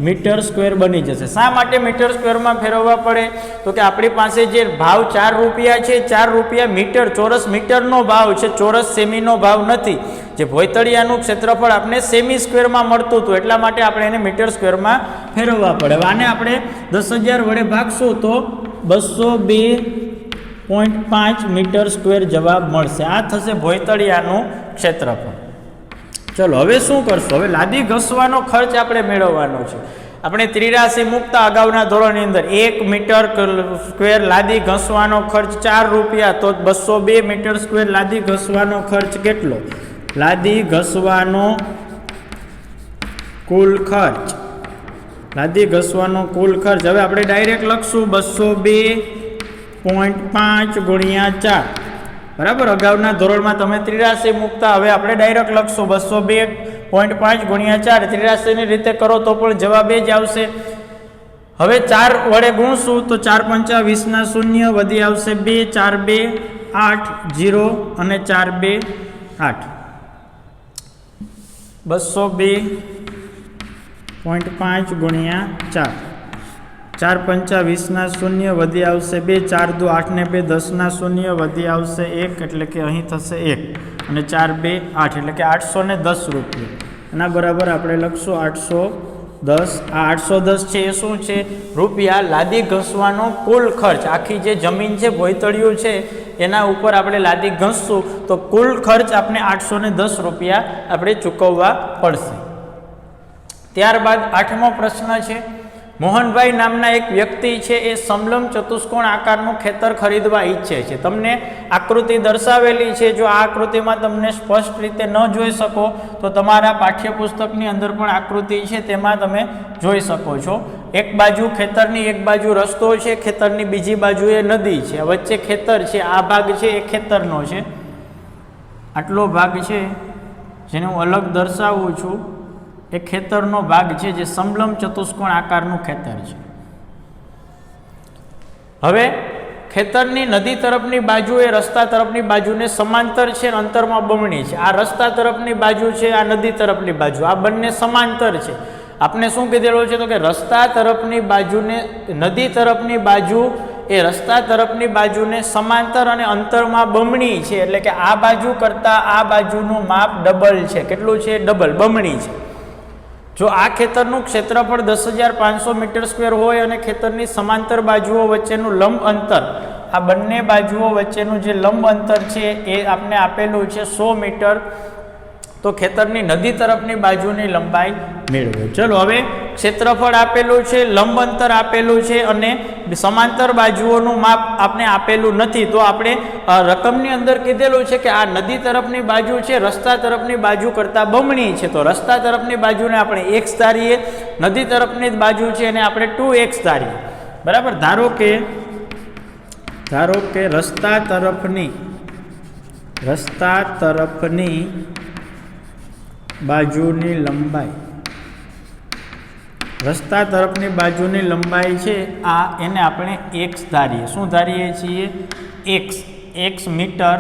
મીટર સ્ક્વેર બની જશે. શા માટે મીટર સ્ક્વેરમાં ફેરવવા પડે, તો કે આપણી પાસે જે ભાવ 4 રૂપિયા છે, 4 રૂપિયા મીટર ચોરસ મીટરનો ભાવ છે, ચોરસ સેમીનો ભાવ નથી. જે ભોંયતળિયાનું ક્ષેત્રફળ આપણે સેમી સ્ક્વેરમાં મળતું હતું એટલા માટે આપણે એને મીટર સ્ક્વેરમાં ફેરવવા પડે. આને આપણે 10,000 વડે ભાગશું તો 202.5 મીટર સ્ક્વેર જવાબ મળશે. આ થશે ભોંયતળિયાનું ક્ષેત્રફળ. ચલો હવે શું કરશો, હવે લાદી ઘસવાનો ખર્ચ આપણે મેળવવાનો છે. આપણે ત્રિરાશી મૂકતા અગાઉના ધોરણની અંદર 1 મીટર સ્ક્વેર લાદી ઘસવાનો ખર્ચ 4 રૂપિયા, તો 202 મીટર સ્ક્વેર લાદી ઘસવાનો ખર્ચ કેટલો, લાદી ઘસવાનો કુલ ખર્ચ, લાદી ઘસવાનો કુલ ખર્ચ. હવે આપણે ડાયરેક્ટ લખશું 202.5 ગુણ્યા 4 બરાબર. અગાઉના ધોરણમાં તમે ત્રિરાશી મૂકતા, હવે આપણે ડાયરેક્ટ લખશું 202.5 ગુણ્યા 4. ત્રિરાશીની રીતે કરો તો પણ જવાબ એ જ આવશે. હવે 4 વડે ગુણશું તો 4 5 20 ના શૂન્ય વધી આવશે 2, 4 2 8 0 અને 4 2 8. 202.5 ગુણ્યા 4, 4 5 20 ના શૂન્ય વધી આવશે 2, 4 2 8 ને 2 10 ના શૂન્ય વધી આવશે 1 એટલે કે અહીં થશે 1 અને 4 2 8 એટલે કે 810 રૂપિયા. એના બરાબર આપણે લખશું 810. આ 810 છે એ શું છે, રૂપિયા લાદી ઘસવાનો કુલ ખર્ચ. આખી જે જમીન છે ભોંયતળિયું છે એના ઉપર આપણે લાદી ઘસશું તો કુલ ખર્ચ આપણે 810 રૂપિયા આપણે ચૂકવવા પડશે. ત્યારબાદ 8મો પ્રશ્ન છે, મોહનભાઈ નામના એક વ્યક્તિ છે એ સમલંબ ચતુષ્કોણ આકારનું ખેતર ખરીદવા ઈચ્છે છે. તમને આકૃતિ દર્શાવેલી છે. જો આ આકૃતિમાં તમને સ્પષ્ટ રીતે ન જોઈ શકો તો તમારા પાઠ્યપુસ્તકની અંદર પણ આકૃતિ છે તેમાં તમે જોઈ શકો છો. એક બાજુ ખેતરની એક બાજુ રસ્તો છે, ખેતરની બીજી બાજુએ નદી છે, વચ્ચે ખેતર છે. આ ભાગ છે એ ખેતરનો છે, આટલો ભાગ છે જેને હું અલગ દર્શાવું છું એ ખેતરનો ભાગ છે જે સમલંબ ચતુષ્કોણ આકારનું ખેતર છે. હવે ખેતરની નદી તરફની બાજુ એ રસ્તા તરફની બાજુને સમાંતર છે અને અંતરમાં બમણી છે. આ રસ્તા તરફની બાજુ છે, આ નદી તરફની બાજુ, આ બંને સમાંતર છે. આપણે શું કીધેલું છે તો કે રસ્તા તરફની બાજુને, નદી તરફની બાજુ એ રસ્તા તરફની બાજુને સમાંતર અને અંતરમાં બમણી છે. એટલે કે આ બાજુ કરતાં આ બાજુનું માપ ડબલ છે. કેટલું છે, ડબલ, બમણી છે. જો આ ખેતરનું ક્ષેત્રફળ 10,500 મીટર સ્ક્વેર હોય અને ખેતરની સમાંતર બાજુઓ વચ્ચેનું લંબ અંતર, આ બંને બાજુઓ વચ્ચેનું જે લંબ અંતર છે એ આપણે આપેલું છે 100 મીટર, તો ખેતરની નદી તરફની બાજુની લંબાઈ મેળવો. ચલો હવે ક્ષેત્રફળ આપેલું છે, લંબ અંતર આપેલું છે અને સમાંતર બાજુઓનું માપ આપણે આપેલું નથી. તો આપણે રકમની અંદર કીધેલું છે કે આ નદી તરફની બાજુ છે રસ્તા તરફની બાજુ કરતાં બમણી છે. તો રસ્તા તરફની બાજુને આપણે x ધારીએ, નદી તરફની બાજુ છે એને આપણે 2x ધારીએ. બરાબર. ધારો કે ધારો કે રસ્તા તરફની બાજુની લંબાઈ, રસ્તા તરફની બાજુની લંબાઈ છે આ, એને આપણે x ધારીએ. શું ધારીએ છીએ? x મીટર,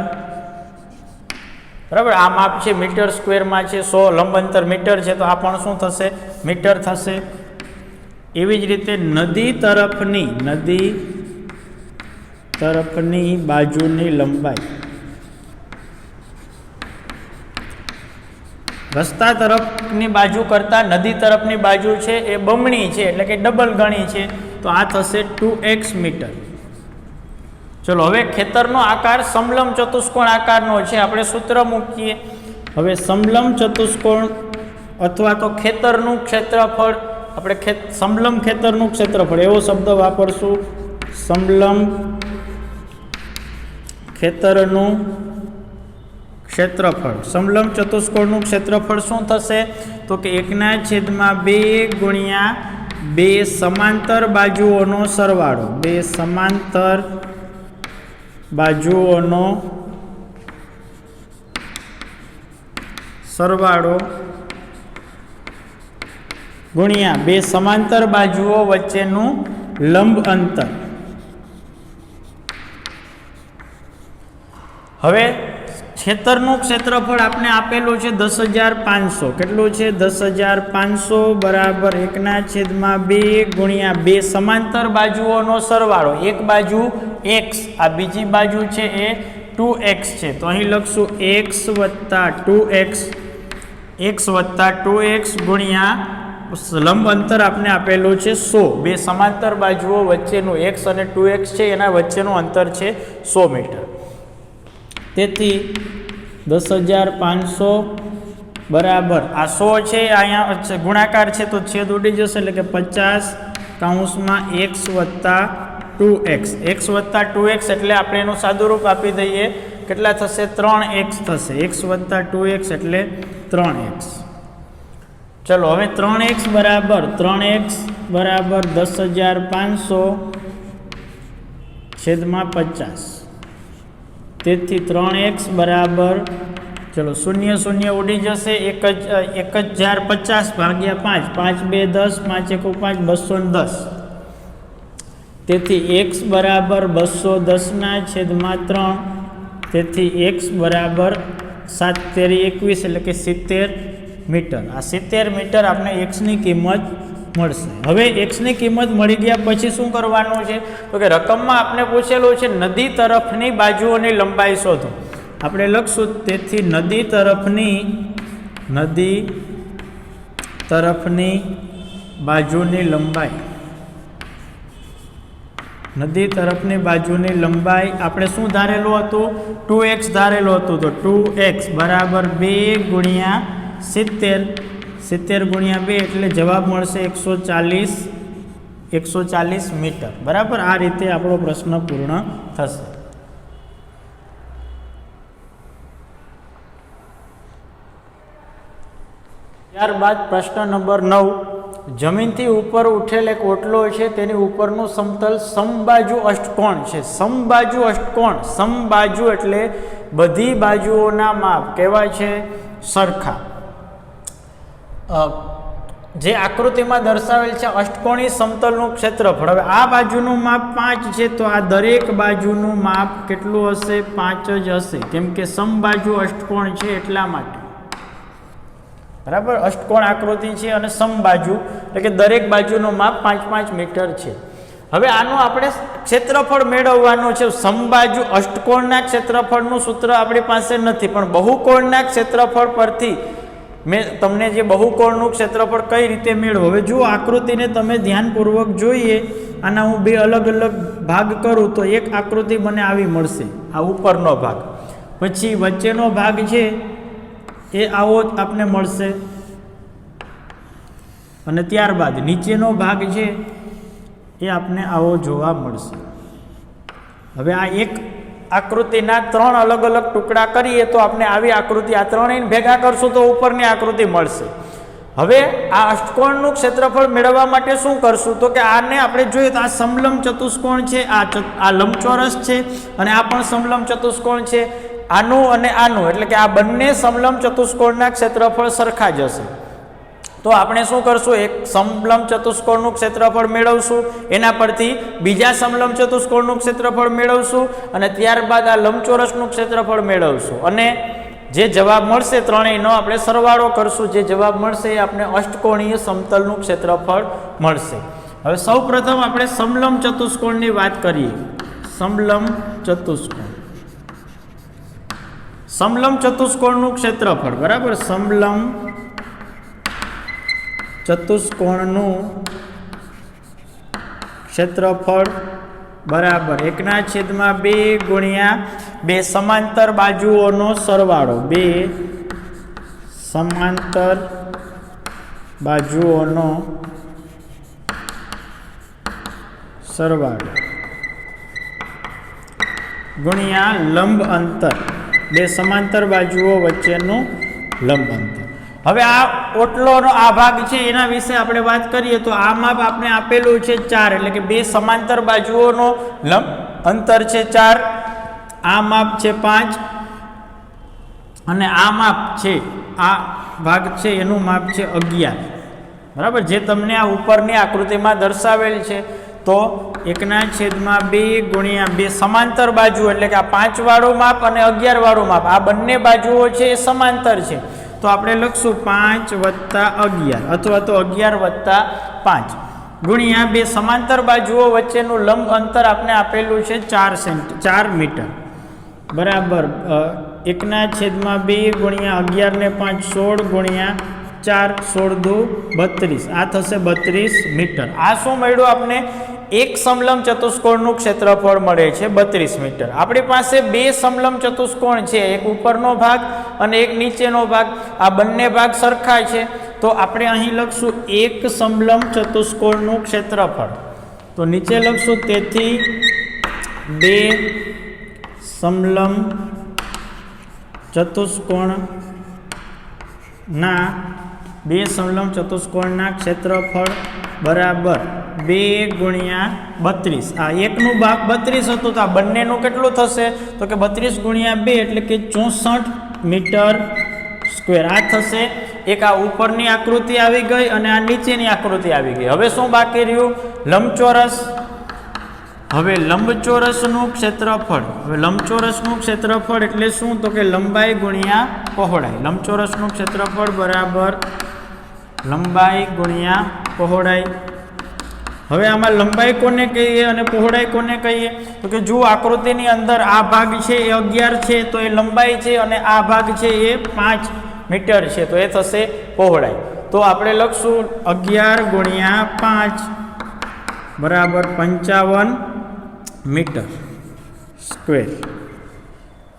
બરાબર. આ માપ છે મીટર સ્ક્વેરમાં છે, 100 લંબ અંતર મીટર છે, તો આ પણ શું થશે? મીટર થશે. એવી જ રીતે નદી તરફની બાજુની લંબાઈ, રસ્તા તરફની બાજુ કરતાં નદી તરફની બાજુ છે એ બમણી છે, એટલે કે ડબલ ગણી છે, તો આ થશે 2x મીટર. ચલો, હવે ખેતરનો આકાર સમલંબ ચતુષ્કોણ આકારનો છે. આપણે સૂત્ર મૂકીએ. હવે સમલંબ ચતુષ્કોણ અથવા તો ખેતરનું ક્ષેત્રફળ, આપણે સમલંબ ખેતરનું ક્ષેત્રફળ એવો શબ્દ વાપરશું. સમલંબ ખેતરનું ક્ષેત્રફળ, સમલંબ ચતુષ્કોણનું ક્ષેત્રફળ શું થશે? તો કે 1/2 ગુણ્યા 2 સમાંતર બાજુઓનો સરવાળો, 2 સમાંતર બાજુઓનો સરવાળો ગુણ્યા 2 સમાંતર બાજુઓ વચ્ચેનું લંબ અંતર. હવે ખેતરનું ક્ષેત્રફળ આપણે આપેલું છે 10,500. કેટલું છે? 10,500 બરાબર 1/2 ગુણ્યા 2 સમાંતર બાજુઓનો સરવાળો. એક બાજુ x, આ બીજી બાજુ છે એ 2x છે, તો અહીં લખશું x વત્તા 2x ગુણ્યા લંબ અંતર આપણે આપેલું છે 100. બે સમાંતર બાજુઓ વચ્ચેનું x અને 2x છે એના વચ્ચેનું અંતર છે 100 મીટર. તેથી 10,500 બરાબર આ 100 છે, અહીંયા ગુણાકાર છે તો છેદ ઉડી જશે, એટલે કે 50 x વત્તા 2x. x વત્તા 2x એટલે આપણે એનું સાદુરૂપ આપી દઈએ. કેટલા થશે? 3x થશે. x વત્તા 2x એટલે 3x. ચલો, હવે 3x બરાબર 10,500 છેદમાં 50. તેથી 3x બરાબર, ચલો 0 ઉડી જશે, 1050 ભાગ્યા 5, 5 2 10, 5 1 5, 210. તેથી x બરાબર 210 છેદમાં 3. તેથી x બરાબર 7 તેરી 21 એટલે કે 70 મીટર. આ 70 મીટર આપણે xની કિંમત મળશે. હવે xની કિંમત મળી ગયા પછી શું કરવાનું છે? તો કે રકમમાં આપણે પૂછેલું છે નદી તરફની બાજુઓની લંબાઈ શોધો. આપણે લખશું, તેથી નદી તરફની બાજુની લંબાઈ, નદી તરફની બાજુની લંબાઈ આપણે શું ધારેલું હતું? 2x ધારેલું હતું. તો 2x બરાબર 2 ગુણ્યા 70, 70 ગુણ્યા 2 એટલે જવાબ મળશે 140 મીટર. બરાબર, આ રીતે આપણો પ્રશ્ન પૂર્ણ થશે. ત્યારબાદ પ્રશ્ન નંબર 9. જમીનથી ઉપર ઉઠેલ એક ઓટલો છે, તેની ઉપરનું સમતલ સમબાજુ અષ્ટકોણ છે. સમબાજુ અષ્ટકોણ, સમબાજુ એટલે બધી બાજુઓના માપ કેવા છે? સરખા. જે આકૃતિમાં દર્શાવેલ છે અષ્ટકોણી સમતલનું ક્ષેત્રફળ. હવે આ બાજુનું માપ 5 છે, તો આ દરેક બાજુનું માપ કેટલું હશે? 5 જ હશે, કેમ કે સમબાજુ અષ્ટકોણ છે એટલા માટે. બરાબર, અષ્ટકોણ આકૃતિ છે અને સમબાજુ એટલે કે દરેક બાજુનું માપ 5 મીટર છે. હવે આનું આપણે ક્ષેત્રફળ મેળવવાનું છે. સમબાજુ અષ્ટકોણના ક્ષેત્રફળનું સૂત્ર આપણી પાસે નથી, પણ બહુકોણના ક્ષેત્રફળ પરથી મેં તમને જે બહુકોણનું ક્ષેત્રફળ કઈ રીતે મેળવો. હવે જુઓ, આકૃતિને તમે ધ્યાનપૂર્વક જોઈએ. આના હું 2 અલગ અલગ ભાગ કરું તો એક આકૃતિ મને આવી મળશે, આ ઉપરનો ભાગ. પછી વચ્ચેનો ભાગ છે એ આવો આપને મળશે, અને ત્યારબાદ નીચેનો ભાગ છે એ આપને આવો જોવા મળશે. હવે આ એક આકૃતિના 3 અલગ અલગ ટુકડા કરીએ તો આપણે આવી આકૃતિ, આ ત્રણેયને ભેગા કરશું તો ઉપરની આકૃતિ મળશે. હવે આ અષ્ટકોણનું ક્ષેત્રફળ મેળવવા માટે શું કરશું તો કે આને આપણે જોઈએ તો આ સમલંબ ચતુષ્કોણ છે, આ લંબચોરસ છે અને આ પણ સમલંબ ચતુષ્કોણ છે, આનું અને આનું એટલે કે આ બંને સમલંબ ચતુષ્કોણના ક્ષેત્રફળ સરખા જ હશે. તો આપણે શું કરશું, એક સમલંબ ચતુષ્કોણનું ક્ષેત્રફળ મેળવશું, એના પરથી બીજા સમલંબ ચતુષ્કોણનું ક્ષેત્રફળ મેળવશું અને ત્યારબાદ આ લંબચોરસનું ક્ષેત્રફળ મેળવશું અને જે જવાબ મળશે ત્રણેયનો આપણે સરવાળો કરશું. જે જવાબ મળશે એ આપણે અષ્ટકોણીય સમતલનું ક્ષેત્રફળ મળશે. હવે સૌ પ્રથમ આપણે સમલંબ ચતુષ્કોણની વાત કરીએ. સમલંબ ચતુષ્કોણનું ક્ષેત્રફળ બરાબર. સમલંબ ચતુષ્કોણનું ક્ષેત્રફળ બરાબર 1/2 ગુણ્યા 2 સમાંતર બાજુઓનો સરવાળો. 2 સમાંતર બાજુઓનો સરવાળો ગુણ્યા લંબ અંતર. 2 સમાંતર બાજુઓ વચ્ચેનું લંબ અંતર. હવે આ ઓટલોનો આ ભાગ છે એના વિશે આપણે વાત કરીએ તો આ માપ આપણે આપેલું છે 4 એટલે કે 2 સમાંતર બાજુઓનો લંબ અંતર છે 4, આ માપ છે 5 અને આ માપ છે, આ ભાગ છે એનું માપ છે 11 બરાબર. જે તમને આ ઉપરની આકૃતિમાં દર્શાવેલ છે. તો 1/2 ગુણ્યા 2 સમાંતર બાજુ એટલે કે આ 5 વાળું માપ અને 11 વાળું માપ, આ બંને બાજુઓ છે એ સમાંતર છે. તો આપણે લખશું 5 + 11 અથવા તો 11 + 5 ગુણ્યા 2 સમાંતર બાજુઓ વચ્ચેનું લંબ અંતર આપણે આપેલું છે 4 મીટર બરાબર. 1/2 ગુણ્યા 11 ને 5 16 ગુણ્યા 4 16 દુ 32, આ થશે 32 મીટર. આ શું મળ્યું આપણે, એક સમલંબ ચતુષ્કોણનું ક્ષેત્રફળ મળે છે 32 મીટર. આપણી પાસે 2 સમલંબ ચતુષ્કોણ છે, એક ઉપરનો ભાગ અને એક નીચેનો ભાગ. આ બંને ભાગ સરખા છે તો આપણે અહીં લખશું એક સમલંબ ચતુષ્કોણનું ક્ષેત્રફળ. તો નીચે લખશું તેથી 2 સમલંબ ચતુષ્કોણના ક્ષેત્રફળ બરાબર 2 ગુણ્યા 32. આ એકનું ભાગ 32 હતું તો આ બંનેનું કેટલું થશે તો કે 32 ગુણ્યા 2 એટલે કે 64 મીટર સ્ક્વેર. આ થશે. એક આ ઉપરની આકૃતિ આવી ગઈ અને આ નીચેની આકૃતિ આવી ગઈ. હવે શું બાકી રહ્યું, લંબચોરસ. હવે લંબચોરસનું ક્ષેત્રફળ. હવે લંબચોરસનું ક્ષેત્રફળ એટલે શું તો કે લંબાઈ ગુણ્યા પહોળાઈ. લંબચોરસનું ક્ષેત્રફળ બરાબર લંબાઈ ગુણ્યા પહોળાઈ. હવે આમાં લંબાઈ કોને કહીએ અને પહોળાઈ કોને કહીએ તો કે જો આકૃતિની અંદર આ ભાગ છે એ 11 છે તો એ લંબાઈ છે અને આ ભાગ છે એ 5 મીટર છે તો એ થશે પહોળાઈ. તો આપણે લખશું 11 ગુણ્યા 5 બરાબર 55 મીટર સ્ક્વેર.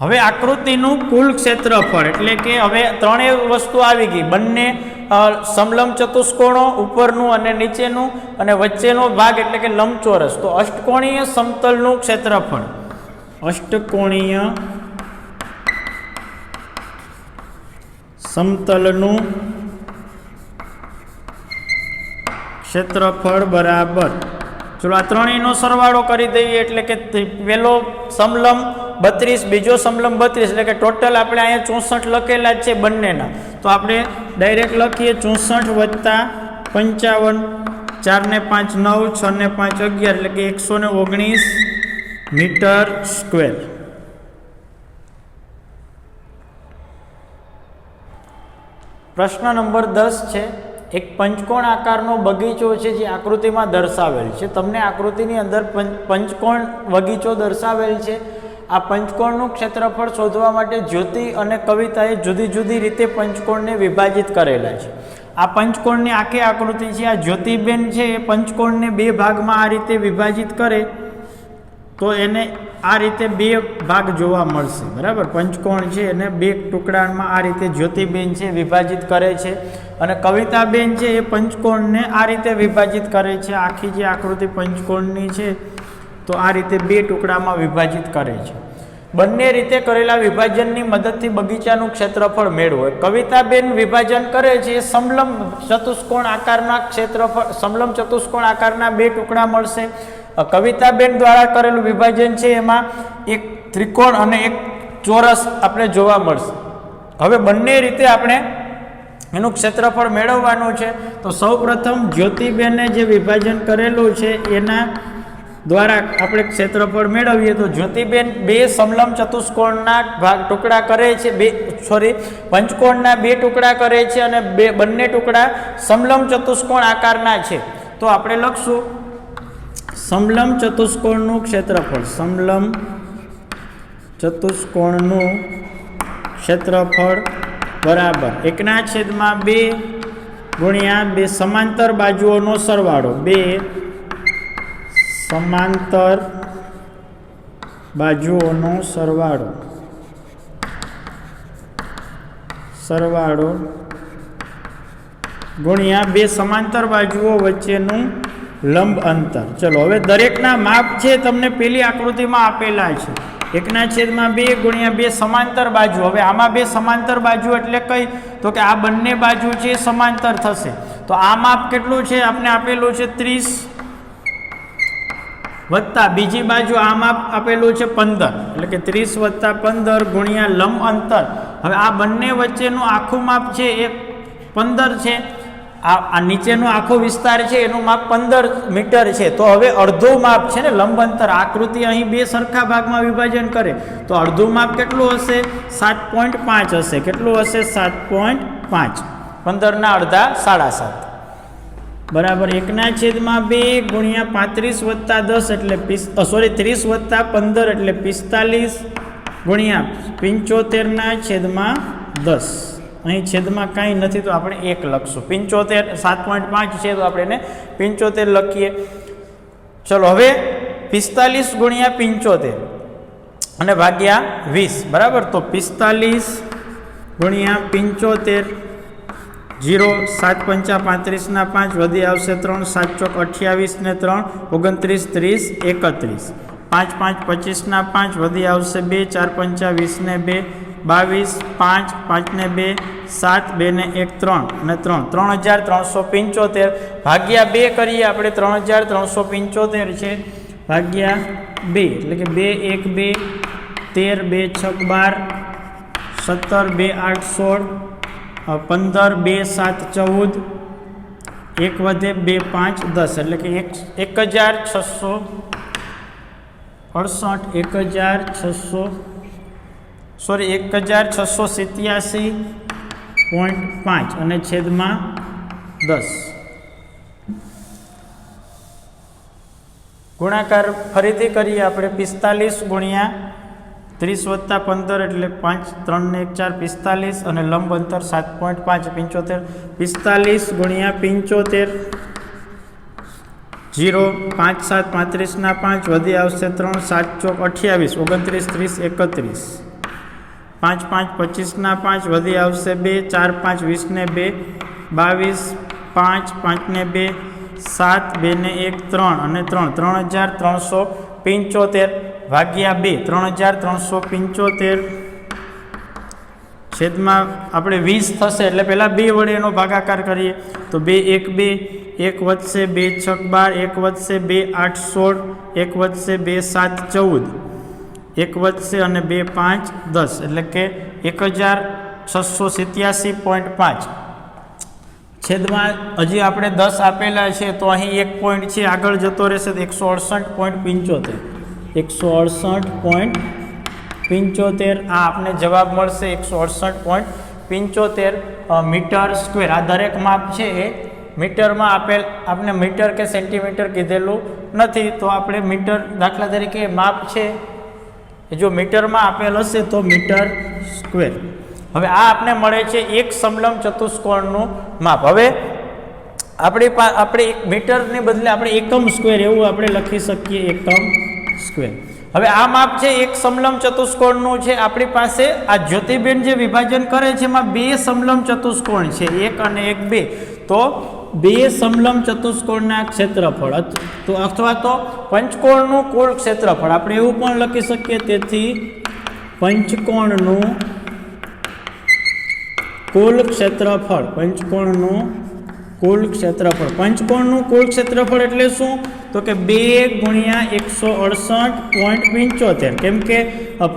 હવે આકૃતિનું કુલ ક્ષેત્રફળ એટલે કે હવે ત્રણેય વસ્તુ આવી ગઈ, બંને સમલંબ ચતુષ્કોણો ઉપરનું અને નીચેનું અને વચ્ચેનો ભાગ એટલે કે લંબચોરસ. તો અષ્ટકોણીય સમતલનું ક્ષેત્રફળ, અષ્ટકોણીય સમતલનું ક્ષેત્રફળ બરાબર, ચલો આ ત્રણેયનો સરવાળો કરી દઈએ એટલે કે પહેલો સમલંબ 32, બીજો સમલંબ 32 એટલે કે ટોટલ આપણે અહીંયા 64 લખેલા જ છે બંનેના. તો આપણે ડાયરેક્ટ લખીએ 64 + 55, 4 ને 5 9, 6 ને 5 11 એટલે કે 119 મીટર સ્ક્વેર. પ્રશ્ન નંબર 10 છે. એક પંચકોણ આકારનો બગીચો છે જે આકૃતિમાં દર્શાવેલ છે. તમને આકૃતિની અંદર પંચકોણ બગીચો દર્શાવેલ છે. આ પંચકોણનું ક્ષેત્રફળ શોધવા માટે જ્યોતિ અને કવિતાએ જુદી જુદી રીતે પંચકોણને વિભાજિત કરેલા છે. આ પંચકોણની આખી આકૃતિ છે. આ જ્યોતિબેન છે એ પંચકોણને 2 ભાગમાં આ રીતે વિભાજિત કરે તો એને આ રીતે 2 ભાગ જોવા મળશે બરાબર. પંચકોણ છે એને 2 ટુકડામાં આ રીતે જ્યોતિબેન છે વિભાજિત કરે છે અને કવિતાબેન છે એ પંચકોણને આ રીતે વિભાજિત કરે છે. આખી જે આકૃતિ પંચકોણની છે તો આ રીતે 2 ટુકડામાં વિભાજિત કરે છે. બંને રીતે કરેલા વિભાજનની મદદથી બગીચાનું ક્ષેત્રફળ મેળવો. કવિતાબેન વિભાજન કરે છે એ સમલંબ ચતુષ્કોણ આકારના ક્ષેત્રફળ, સમલંબ ચતુષ્કોણ આકારના બે ટુકડા મળશે. કવિતાબેન દ્વારા કરેલું વિભાજન છે એમાં એક ત્રિકોણ અને એક ચોરસ આપણે જોવા મળશે. હવે બંને રીતે આપણે એનું ક્ષેત્રફળ મેળવવાનું છે. તો સૌપ્રથમ જ્યોતિબેને જે વિભાજન કરેલું છે એના દ્વારા આપણે ક્ષેત્રફળ મેળવીએ. તો જ્યોતિબેન બે સમલંબ ચતુષ્કોણના ટુકડા કરે છે, પંચકોણના બે ટુકડા કરે છે અને બંને ટુકડા સમલંબ ચતુષ્કોણ આકારના છે. તો આપણે લખશું સમલંબ ચતુષ્કોણનું ક્ષેત્રફળ, સમલંબ ચતુષ્કોણનું ક્ષેત્રફળ બરાબર 1/2 ગુણ્યા બે સમાંતર બાજુઓનો સરવાળો, બે સમાંતર બાજુઓનો સરવાળો ગુણ્યા બે સમાંતર બાજુઓ વચ્ચેનું લંબ અંતર. ચલો હવે દરેકના માપ છે તમને પેલી આકૃતિમાં આપેલા છે. 1/2 ગુણ્યા બે સમાંતર બાજુ. હવે આમાં બે સમાંતર બાજુ એટલે કઈ? તો કે આ બંને બાજુ છે સમાંતર થશે. તો આ માપ કેટલું છે? આપણે આપેલું છે 30 વત્તા બીજી બાજુ આ માપ આપેલું છે 15, એટલે કે 30 વત્તા 15 ગુણ્યા લંબ અંતર. હવે આ બંને વચ્ચેનું આખું માપ છે એ 15 છે. આ નીચેનો આખો વિસ્તાર છે એનું માપ 15 મીટર છે. તો હવે અડધું માપ છે ને લંબ અંતર, આકૃતિ અહીં બે સરખા ભાગમાં વિભાજન કરે તો અડધું માપ કેટલું હશે? 7.5 હશે. કેટલું હશે? 7.5. 15 ના અડધા 7.5 બરાબર 1/2 ગુણ્યા 35 વત્તા 10 એટલે 30 વત્તા 15 એટલે 45 ગુણ્યા 75/10. અહીં છેદમાં કાંઈ નથી તો આપણે 1 લખશું. 75 7.5 છે તો આપણે એને 75 લખીએ. ચલો હવે 45 ગુણ્યા 75 અને ભાગ્યા 20 બરાબર. તો 45 ગુણ્યા 75 0 7 5 35 ના 5 વધી આવશે 3 7 ચોક 28 ને 3 29 30 31 5 5 25 ના 5 વધી આવશે 2 4 5 20 ને 2 22 5 5 ને 2 7 2 ને 1 3 અને 3 3375 ભાગ્યા 2 કરીએ આપણે. 3375 છે ભાગ્યા 2 એટલે કે 2 1 2 13 2 6 12 17 2 8 16 15 2 7 14 1 વધે 2 5 10 એટલે કે 1687.5 અને છેદમાં 10 ગુણાકાર ફરીથી કરીએ આપણે. 45 ગુણ્યા 30 વત્તા 15 એટલે 5 3 ને 1 4 45 અને લંબ અંતર 7.5 75. 45 ગુણ્યા 75 0 5 7 35 ના 5 વધી આવશે 3 7 ચોક 28 29 30 31 5 5 25 ના 5 વધી આવશે 2 4 5 20 ને 2 22 5 5 ને 2 7 2 ને 1 3 અને 3 3375 ભાગ્યા 2 3375 છેદમાં આપણે 20 થશે એટલે પહેલાં 2 વડે એનો ભાગાકાર કરીએ. તો 2 1 2 1 વધશે 2 6 12 1 વધશે 2 8 16 1 વધશે 2 7 14 1 વધશે અને 2 5 10 એટલે કે 1687.5 છેદમાં હજી આપણે 10 આપેલા છે તો અહીં 1 પોઈન્ટ છે આગળ જતો રહેશે તો 168.75 168.75 આ આપને જવાબ મળશે 168.75 મીટર સ્ક્વેર. આ દરેક માપ છે એ મીટરમાં આપેલ, આપણે મીટર કે સેન્ટીમીટર કીધેલું નથી તો આપણે મીટર, દાખલા તરીકે માપ છે જો મીટરમાં આપેલ હશે તો મીટર સ્ક્વેર. હવે આ આપને મળે છે એક સમલંબ ચતુષ્કોણનું માપ. હવે આપણે એક મીટરને બદલે આપણે એકમ સ્ક્વેર એવું આપણે લખી શકીએ, એકમ સ્ક્વેર. હવે આ માપ છે એક સમલંબ ચતુષ્કોણનું છે. આપણી પાસે આ જ્યોતિબેન જે વિભાજન કરે છે એમાં બે સમલંબ ચતુષ્કોણ છે, 1 અને 1 2. તો બે સમલંબ ચતુષ્કોણના ક્ષેત્રફળ તો અથવા તો પંચકોણનું કુલ ક્ષેત્રફળ આપણે એવું પણ લખી શકીએ. તેથી પંચકોણનું કુલ ક્ષેત્રફળ, પંચકોણનું કુલ ક્ષેત્રફળ. પંચકોણનું કુલ ક્ષેત્રફળ એટલે શું? તો કે 2 ગુણ્યા 168.75. કેમ કે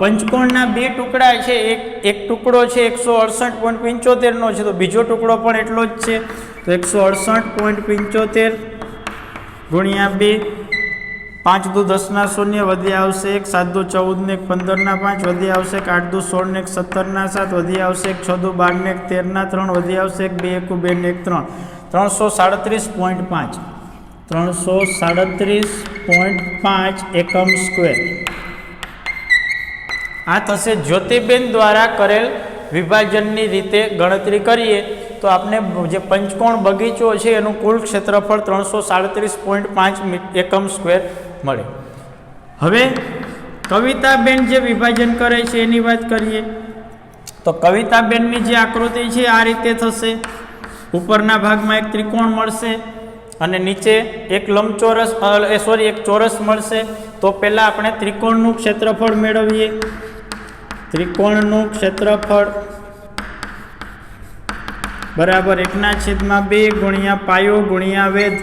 પંચકોણના 2 ટુકડા છે, એક ટુકડો છે 168.75 છે, તો બીજો ટુકડો પણ એટલો જ છે, તો 168.75 ગુણ્યા 2. 5 દુ 10 ના 0 વધી આવશે 1, 7 દુ 14 ને 1, 15 ના 5 વધી આવશે 8 દુ 16 ને 1, 17 ના 7 વધી આવશે 6 દુ 12 ને 1, 13 ના 3 વધી આવશે 2 1 2 ને 1 3. 337.5 337.5 એકમ સ્ક્વેર. આ થશે જ્યોતિબેન દ્વારા કરેલ વિભાજનની રીતે ગણતરી કરીએ તો આપણે જે પંચકોણ બગીચો છે એનું કુલ ક્ષેત્રફળ 337.5 એકમ સ્ક્વેર મળે. હવે કવિતાબેન જે વિભાજન કરે છે એની વાત કરીએ તો કવિતાબેનની જે આકૃતિ છે આ રીતે થશે. ઉપરના ભાગમાં એક ત્રિકોણ મળશે અને નીચે એક લંબચોરસ એક ચોરસ મળશે. તો પહેલાં આપણે ત્રિકોણનું ક્ષેત્રફળ મેળવીએ. ત્રિકોણનું ક્ષેત્રફળ બરાબર 1/2 ગુણ્યા પાયો ગુણ્યા વેધ.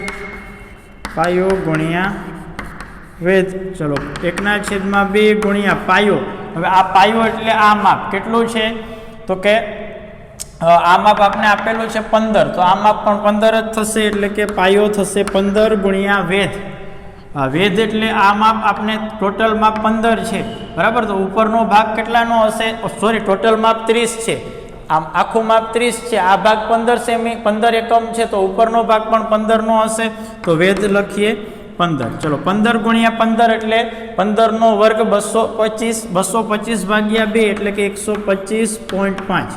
પાયો ગુણ્યા વેધ. ચલો 1/2 ગુણ્યા પાયો. હવે આ પાયો એટલે આ માપ કેટલું છે? તો કે આ માપ આપણે આપેલું છે 15, તો આ માપ પણ 15 જ થશે, એટલે કે પાયો થશે 15 ગુણ્યા વેધ. વેધ એટલે આ માપ આપણે ટોટલ માપ 15 છે બરાબર. તો ઉપરનો ભાગ કેટલાનો હશે? ટોટલ માપ 30 છે, આમ આખું માપ 30 છે, આ ભાગ 15 એકમ છે, તો ઉપરનો ભાગ પણ 15 નો હશે, તો વેધ લખીએ 15. ચલો 15 ગુણ્યા 15 એટલે 15 નો વર્ગ 225, 225 ભાગ્યા 2 એટલે કે 125.5,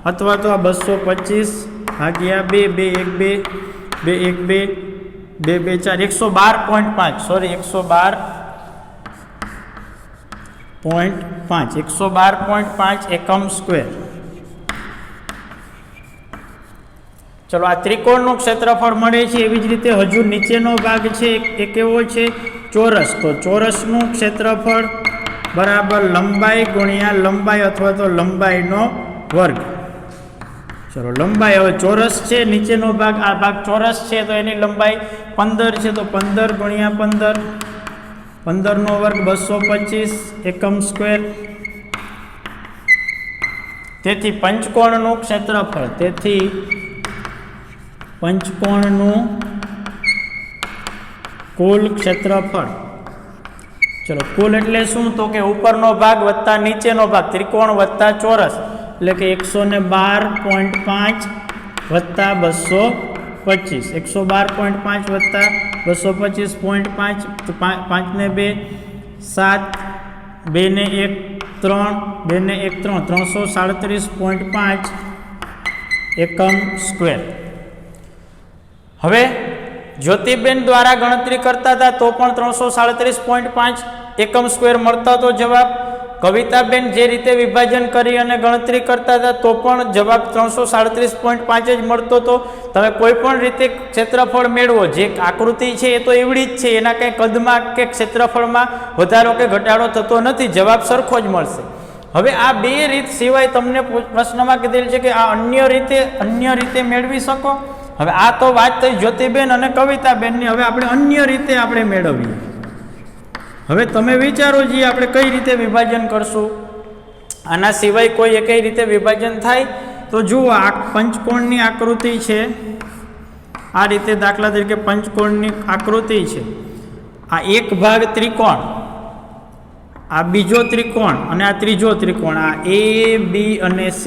અથવા તો આ 225 ભાગ્યા 2, 2 1 2 2 1 2 2 4 112.5, સોરી 112.5 એકમ સ્ક્વેર. ચલો આ ત્રિકોણનું ક્ષેત્રફળ મળે છે. એવી જ રીતે હજુ નીચેનો ભાગ છે એ કેવો છે? ચોરસ. તો ચોરસનું ક્ષેત્રફળ બરાબર લંબાઈ ગુણ્યા લંબાઈ અથવા તો લંબાઈનો વર્ગ. ચલો લંબાઈ, હવે ચોરસ છે, નીચેનો ભાગ આ ભાગ ચોરસ છે તો એની લંબાઈ 15 છે, તો 15 ગુણ્યા 15, 15 નો વર્ગ 225 એકમ સ્ક્વેર. તેથી પંચકોણનું ક્ષેત્રફળ, તેથી પંચકોણનું કુલ ક્ષેત્રફળ. ચલો કુલ એટલે શું? તો કે ઉપરનો ભાગ વત્તા નીચેનો ભાગ, ત્રિકોણ વત્તા ચોરસ, એટલે કે 112.5 વત્તા 225, 112.5 વત્તા 225.5, તો 5 ને 2 7, 2 ને 1 3, 2 ને 1 3, 337.5 એકમ સ્ક્વેર. હવે જ્યોતિબેન દ્વારા ગણતરી કરતા હતા તો પણ 337.5 એકમ સ્ક્વેર મળતા હતો જવાબ. કવિતાબેન જે રીતે વિભાજન કરી અને ગણતરી કરતા હતા તો પણ જવાબ 337.5 જ મળતો હતો. તમે કોઈ પણ રીતે ક્ષેત્રફળ મેળવો, જે આકૃતિ છે એ તો એવડી જ છે, એના કંઈ કદમાં કે ક્ષેત્રફળમાં વધારો કે ઘટાડો થતો નથી, જવાબ સરખો જ મળશે. હવે આ બે રીત સિવાય તમને પ્રશ્નમાં કીધેલ છે કે આ અન્ય રીતે મેળવી શકો. હવે આ તો વાત થઈ જ્યોતિબેન અને કવિતાબેનની. હવે આપણે અન્ય રીતે આપણે મેળવીએ. હવે તમે વિચારો જી આપણે કઈ રીતે વિભાજન કરશું? આના સિવાય કોઈ એકઈ રીતે વિભાજન થાય? તો જુઓ, આ પંચકોણની આકૃતિ છે, આ રીતે દાખલા તરીકે પંચકોણની આકૃતિ છે. આ એક ભાગ ત્રિકોણ, આ બીજો ત્રિકોણ અને આ ત્રીજો ત્રિકોણ, આ A, B અને C.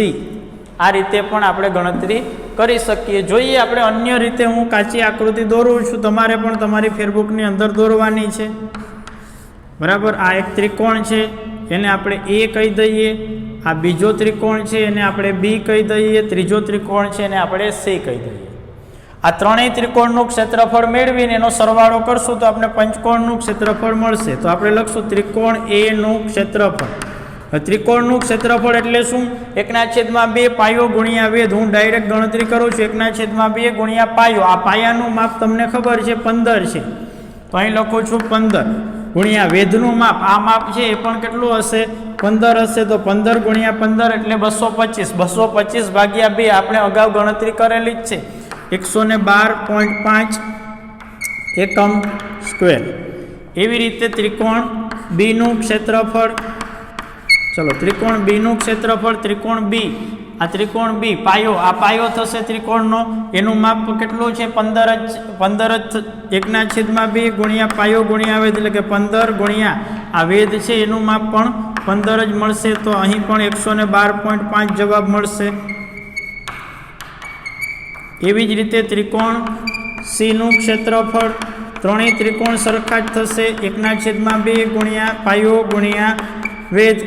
આ રીતે પણ આપણે ગણતરી કરી શકીએ. જોઈએ આપણે અન્ય રીતે. હું કાચી આકૃતિ દોરું છું, તમારે પણ તમારી ફેરબુકની અંદર દોરવાની છે બરાબર. આ એક ત્રિકોણ છે, એને આપણે A કહી દઈએ. આ બીજો ત્રિકોણ છે, એને આપણે B કહી દઈએ. ત્રીજો ત્રિકોણ છે, એને આપણે C કહી દઈએ. આ ત્રણેય ત્રિકોણનું ક્ષેત્રફળ મેળવીને એનો સરવાળો કરશું તો આપણે પંચકોણનું ક્ષેત્રફળ મળશે. તો આપણે લખશું ત્રિકોણ A નું ક્ષેત્રફળ. ત્રિકોણનું ક્ષેત્રફળ એટલે શું? 1/2 પાયો ગુણ્યા વેધ. હું ડાયરેક્ટ ગણતરી કરું છું, 1/2 ગુણ્યા પાયો. આ પાયાનું માપ તમને ખબર છે 15 છે, તો અહીં લખું છું 15. ગુણ્યા વેધનું માપ, આ માપ છે એ પણ કેટલું હશે 15 હશે, તો 15 ગુણ્યા 15 એટલે 225, 225 ભાગ્યા 2 આપણે અગાઉ ગણતરી કરેલી જ છે 112.5 એકમ સ્ક્વેર. એવી રીતે ત્રિકોણ બી નું ક્ષેત્રફળ, ચલો ત્રિકોણ બી નું ક્ષેત્રફળ, ત્રિકોણ બી, આ ત્રિકોણ બી પાયો, આ પાયો થશે ત્રિકોણનો, એનું માપ કેટલું છે 15 1/2 ગુણ્યા પાયો ગુણ્યા વેધ, એટલે કે 15 ગુણ્યા આ વેધ છે એનું માપ પણ 15 જ મળશે. તો અહીં પણ 112.5 જવાબ મળશે. એવી જ રીતે ત્રિકોણ સી નું ક્ષેત્રફળ, ત્રણેય ત્રિકોણ સરખા જ થશે 1/2 ગુણ્યા પાયો ગુણ્યા વેધ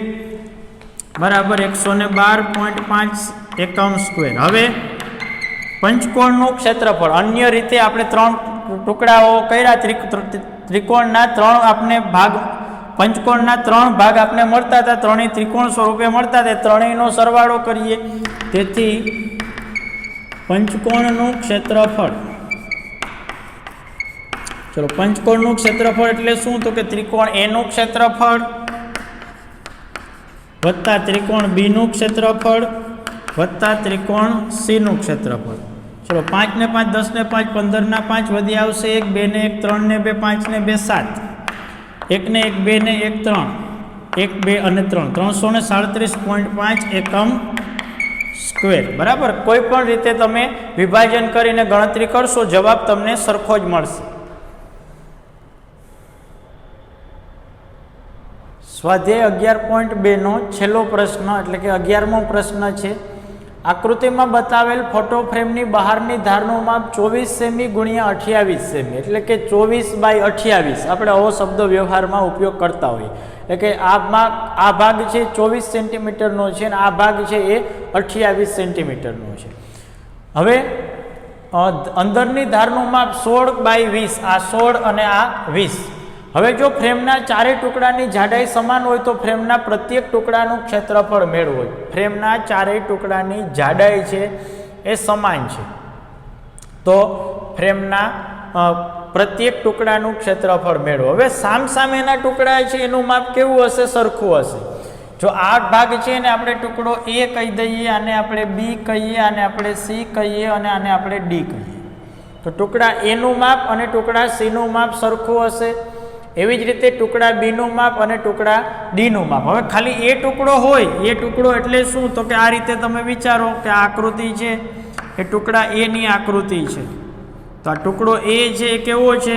બરાબર 112.5 એકમ સ્ક્વેર. હવે પંચકોણનું ક્ષેત્રફળ, અન્ય રીતે આપણે 3 ટુકડાઓ કર્યા, ત્રિકોણના 3 આપણે ભાગ, પંચકોણના 3 ભાગ આપણે મળતા હતા, ત્રણેય ત્રિકોણ સ્વરૂપે મળતા હતા, ત્રણેયનો સરવાળો કરીએ. તેથી પંચકોણનું ક્ષેત્રફળ, ચલો પંચકોણનું ક્ષેત્રફળ એટલે શું, તો કે ત્રિકોણ એ નું ક્ષેત્રફળ વત્તા ત્રિકોણ બી નું ક્ષેત્રફળ વત્તા ત્રિકોણ સી નું ક્ષેત્રફળ. ચલો 5 ને 5 10 ને 5 15 ના 5 વધી આવશે 1 2 ને 1 3 ને 2 5 ને 2 7, 1 ને 1 2 ને 1 3, 1 2 અને 3 337.5 એકમ સ્ક્વેર. બરાબર, કોઈ પણ રીતે તમે વિભાજન કરીને ગણતરી કરશો, જવાબ તમને સરખો જ મળશે. સ્વાધ્યાય 11.2 નો છેલ્લો પ્રશ્ન એટલે કે 11મો પ્રશ્ન છે. આકૃતિમાં બતાવેલ ફોટો ફ્રેમની બહારની ધારનું માપ 24 સેમી ગુણ્યા 28 સેમી, એટલે કે 24/28. આપણે આવો શબ્દ વ્યવહારમાં ઉપયોગ કરતા હોઈએ, એટલે કે આ ભાગ છે 24 સેન્ટીમીટરનો છે અને આ ભાગ છે એ 28 સેન્ટીમીટરનો છે. હવે અંદરની ધારનું માપ 16/20, આ 16 અને આ 20. હવે જો ફ્રેમના ચારેય ટુકડાની જાડાઈ સમાન હોય તો ફ્રેમના પ્રત્યેક ટુકડાનું ક્ષેત્રફળ મેળવો. ફ્રેમના ચારેય ટુકડાની જાડાઈ છે એ સમાન છે, તો ફ્રેમના પ્રત્યેક ટુકડાનું ક્ષેત્રફળ મેળવો. હવે સામસામેના ટુકડા છે એનું માપ કેવું હશે, સરખું હશે. જો આ ભાગ છે એને આપણે ટુકડો એ કહી દઈએ, આને આપણે બી કહીએ, આને આપણે સી કહીએ અને આને આપણે ડી કહીએ, તો ટુકડા એનું માપ અને ટુકડા સીનું માપ સરખું હશે. એવી જ રીતે ટુકડા બીનું માપ અને ટુકડા ડીનું માપ. હવે ખાલી એ ટુકડો હોય, એ ટુકડો એટલે શું, તો કે આ રીતે તમે વિચારો કે આ આકૃતિ છે એ ટુકડા એની આકૃતિ છે, તો આ ટુકડો એ છે એ કેવો છે,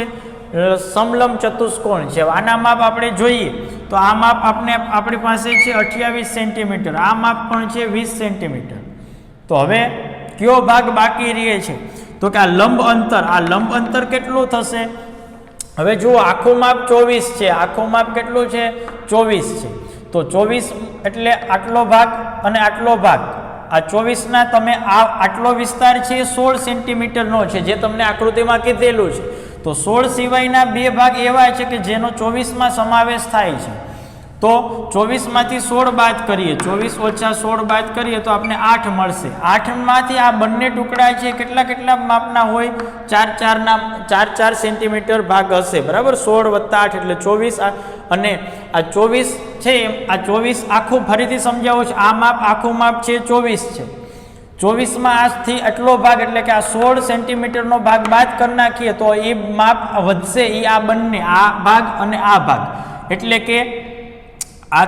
સમલંબ ચતુષ્કોણ છે. આના માપ આપણે જોઈએ તો આ માપ આપણી પાસે છે 28 સેન્ટીમીટર, આ માપ પણ છે 20 સેન્ટીમીટર. તો હવે કયો ભાગ બાકી રહે છે, તો કે આ લંબ અંતર કેટલું થશે. હવે જુઓ, આખું માપ 24 છે, આખું માપ કેટલું છે 24 છે, તો 24 એટલે આટલો ભાગ અને આટલો ભાગ, આ 24ના તમે આટલો વિસ્તાર છે 16 સેન્ટીમીટરનો છે, જે તમને આકૃતિમાં કીધેલું છે. તો 16 સિવાયના બે ભાગ એવા છે કે જેનો 24માં સમાવેશ થાય છે. તો 24માંથી 16 બાદ કરીએ, 24 ઓછા 16 બાદ કરીએ તો આપણે 8 મળશે. 8માંથી આ બંને ટુકડા છે કેટલા માપના હોય, 4 સેન્ટીમીટર ભાગ હશે. બરાબર, 16 વત્તા 8 એટલે 24. અને આ 24 છે, આ 24 આખું ફરીથી સમજાવું છે, આ માપ આખું માપ છે 24 છે. 24માં આજથી આટલો ભાગ એટલે કે આ 16 સેન્ટીમીટરનો ભાગ બાદ કરી નાખીએ તો એ માપ વધશે, એ આ બંને, આ ભાગ અને આ ભાગ, એટલે કે આ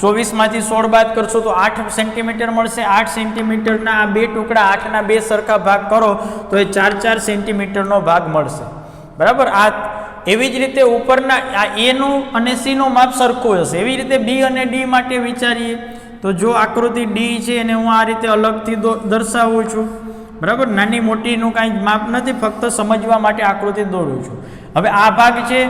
24માંથી 16 બાદ કરશો તો 8 સેન્ટીમીટર મળશે. 8 સેન્ટીમીટરના આ બે ટુકડા, 8ના બે સરખા ભાગ કરો તો એ 4 સેન્ટીમીટરનો ભાગ મળશે. બરાબર, આ એવી જ રીતે ઉપરના આ એનું અને સીનું માપ સરખું હશે. એવી રીતે બી અને ડી માટે વિચારીએ તો જો આકૃતિ ડી છે એને હું આ રીતે અલગથી દર્શાવું છું. બરાબર, નાની મોટીનું કાંઈ માપ નથી, ફક્ત સમજવા માટે આકૃતિ દોરું છું. હવે આ ભાગ છે,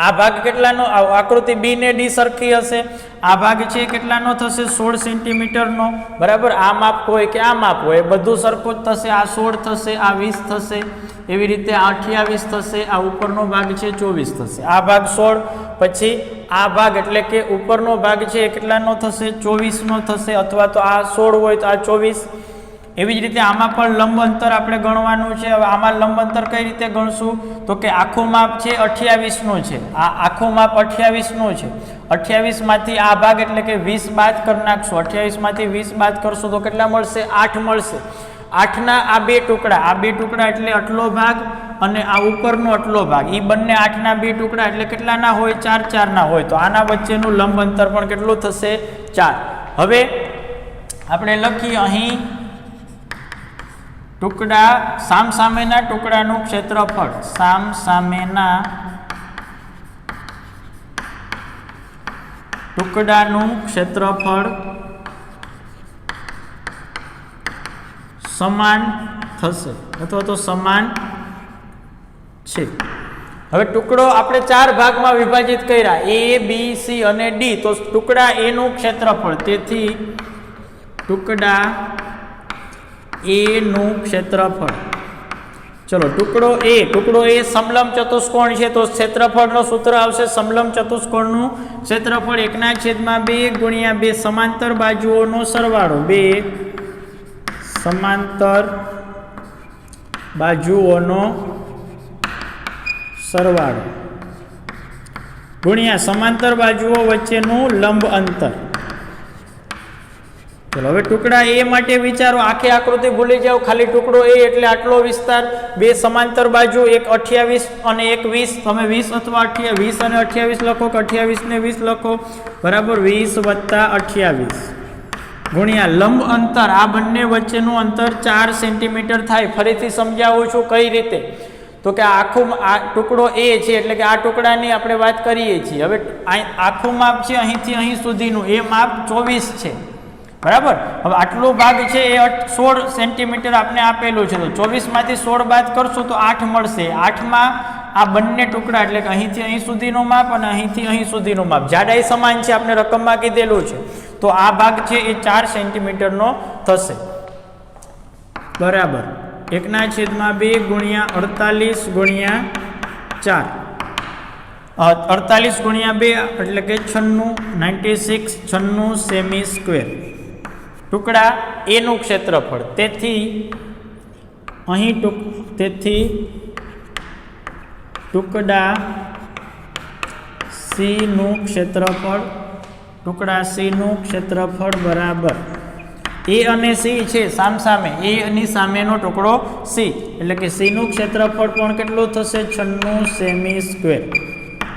આ ભાગ કેટલાનો, આકૃતિ બી ને ડી સરખી હશે. આ ભાગ છે કેટલાનો થશે, 16 સેન્ટીમીટરનો. બરાબર, આ માપ હોય કે આ માપ હોય બધું સરખું જ થશે. આ 16 થશે, આ 20 થશે, એવી રીતે 28 થશે, આ ઉપરનો ભાગ છે 24 થશે. આ ભાગ 16, પછી આ ભાગ એટલે કે ઉપરનો ભાગ છે એ કેટલાનો થશે, 24નો થશે, અથવા તો આ 16 હોય તો આ 24, એવી જ રીતે આમાં પણ લંબ અંતર આપણે ગણવાનું છે. હવે આમાં લંબ અંતર કઈ રીતે ગણશું? તો કે આખું માપ છે 28નું છે. આ આખું માપ 28નું છે. 28માંથી આ ભાગ એટલે કે 20 બાદ કરી નાખશું. 28માંથી 20 બાદ કરશું તો કેટલા મળશે? 8 મળશે. 8ના આ બે ટુકડા એટલે આટલો ભાગ અને આ ઉપરનો આટલો ભાગ, એ બંને 8ના બે ટુકડા એટલે કેટલાના હોય? 4 4 ના હોય. તો આના વચ્ચેનું લંબ અંતર પણ કેટલું થશે? 4. હવે આપણે લખીએ અહીં ટુકડા સામસામેના ટુકડાનું ક્ષેત્રફળ, સામસામેના ટુકડાનું ક્ષેત્રફળ સમાન થશે અથવા તો સમાન છે. હવે ટુકડો આપણે 4 ભાગમાં વિભાજિત કર્યા, A, B, C અને D. તો ટુકડા A નું ક્ષેત્રફળ, તેથી ટુકડા A નું ક્ષેત્રફળ. ચલો ટુકડો A સમલંબ ચતુષ્કોણ છે, તો ક્ષેત્રફળનો સૂત્ર આવશે સમલંબ ચતુષ્કોણનું ક્ષેત્રફળ 1/2 ગુણ્યા 2 સમાંતર બાજુઓનો સરવાળો, 2 સમાંતર બાજુઓનો સરવાળો ગુણ્યા સમાંતર બાજુઓ વચ્ચેનું લંબ અંતર. ચલો હવે ટુકડા A માટે વિચારો, આખી આકૃતિ ભૂલી જાઓ, ખાલી ટુકડો A એટલે આટલો વિસ્તાર, બે સમાંતર બાજુ, એક 28 અને એક 20. તમે 20 અથવા 20 અને 28 લખો કે 28 ને 20 લખો, બરાબર 20 વત્તા 28 ગુણ્યા લંબ અંતર, આ બંને વચ્ચેનું અંતર 4 સેન્ટીમીટર થાય. ફરીથી સમજાવું છું કઈ રીતે. તો કે આખું આ ટુકડો A છે એટલે કે આ ટુકડાની આપણે વાત કરીએ છીએ. હવે આખું માપ છે અહીંથી અહીં સુધીનું, એ માપ 24 છે, બરાબર. હવે આટલો ભાગ છે એ 16 સેન્ટીમીટર આપણે આપેલું છે. તો 24માંથી 16 બાદ કરશું તો 8 મળશે. 8માં આ બંને ટુકડા એટલે કે અહીંથી અહીં સુધીનું માપ અને અહીંથી અહીં સુધીનું માપ, જાડાઈ સમાન છે, આપણે રકમમાં કીધેલું છે. તો આ ભાગ છે એ 4 સેન્ટીમીટરનો થશે, બરાબર. 1/2 ગુણ્યા 48 ગુણ્યા 4, 48 ગુણ્યા 2 એટલે કે 96 સેમી સ્ક્વેર. ટુકડા A નું ક્ષેત્રફળ, તેથી અહીં ટુકડા C નું ક્ષેત્રફળ, ટુકડા C નું ક્ષેત્રફળ બરાબર A અને C છે સામસામે, A ની સામેનો ટુકડો C એટલે કે C નું ક્ષેત્રફળ પણ કેટલું થશે? 96 સેમી સ્ક્વેર.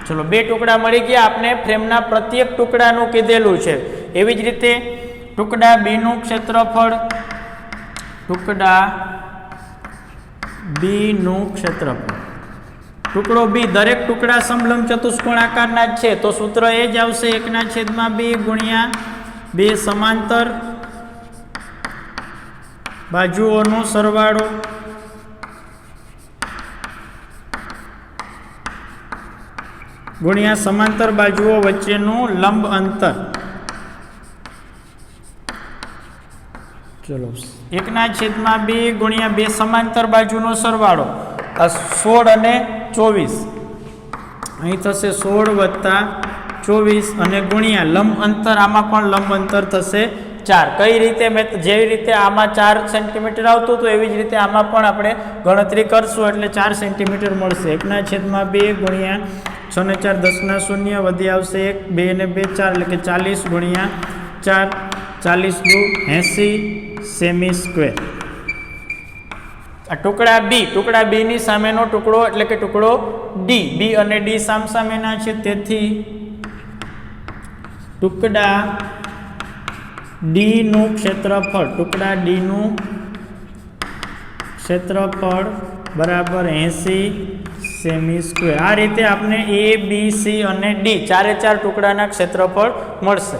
ચલો બે ટુકડા મળી ગયા. આપણે ફ્રેમના પ્રત્યેક ટુકડાનું કીધેલું છે. એવી જ રીતે ટુકડા B નું ક્ષેત્રફળ, ટુકડા B નું ક્ષેત્રફળ. ટુકડો B, દરેક ટુકડા સમલંબ ચતુષ્કોણ આકારના જ છે, તો સૂત્ર એ જ આવશે 1/2 ગુણ્યા 2 સમાંતર બાજુઓનો સરવાળો ગુણ્યા સમાંતર બાજુઓ વચ્ચેનું લંબ અંતર. ચલો 1/2 ગુણ્યા 2 સમાંતર બાજુનો સરવાળો, આ 16 અને 24, અહીં થશે 16 વત્તા 24 અને ગુણ્યા લંબ અંતર, આમાં પણ લંબ અંતર થશે 4. કઈ રીતે? જેવી રીતે આમાં 4 સેન્ટીમીટર આવતું હતું એવી જ રીતે આમાં પણ આપણે ગણતરી કરશું એટલે 4 સેન્ટીમીટર મળશે. 1/2 ગુણ્યા 6 ને 4 10 શૂન્ય, વધી આવશે 1, 2 ને 2 4 એટલે કે 40 ગુણ્યા 4, 40 દુ 80 સેમી સ્ક્વેર. આ ટુકડા B ની સામેનો ટુકડો એટલે કે ટુકડો D. B અને D સામસામેના છે, તેથી ટુકડા D નું ક્ષેત્રફળ, ટુકડા D નું ક્ષેત્રફળ બરાબર 80 સેમી સ્ક્વેર. આ રીતે આપણે A, B, C અને D ચારે ચાર ટુકડાના ક્ષેત્રફળ મળશે.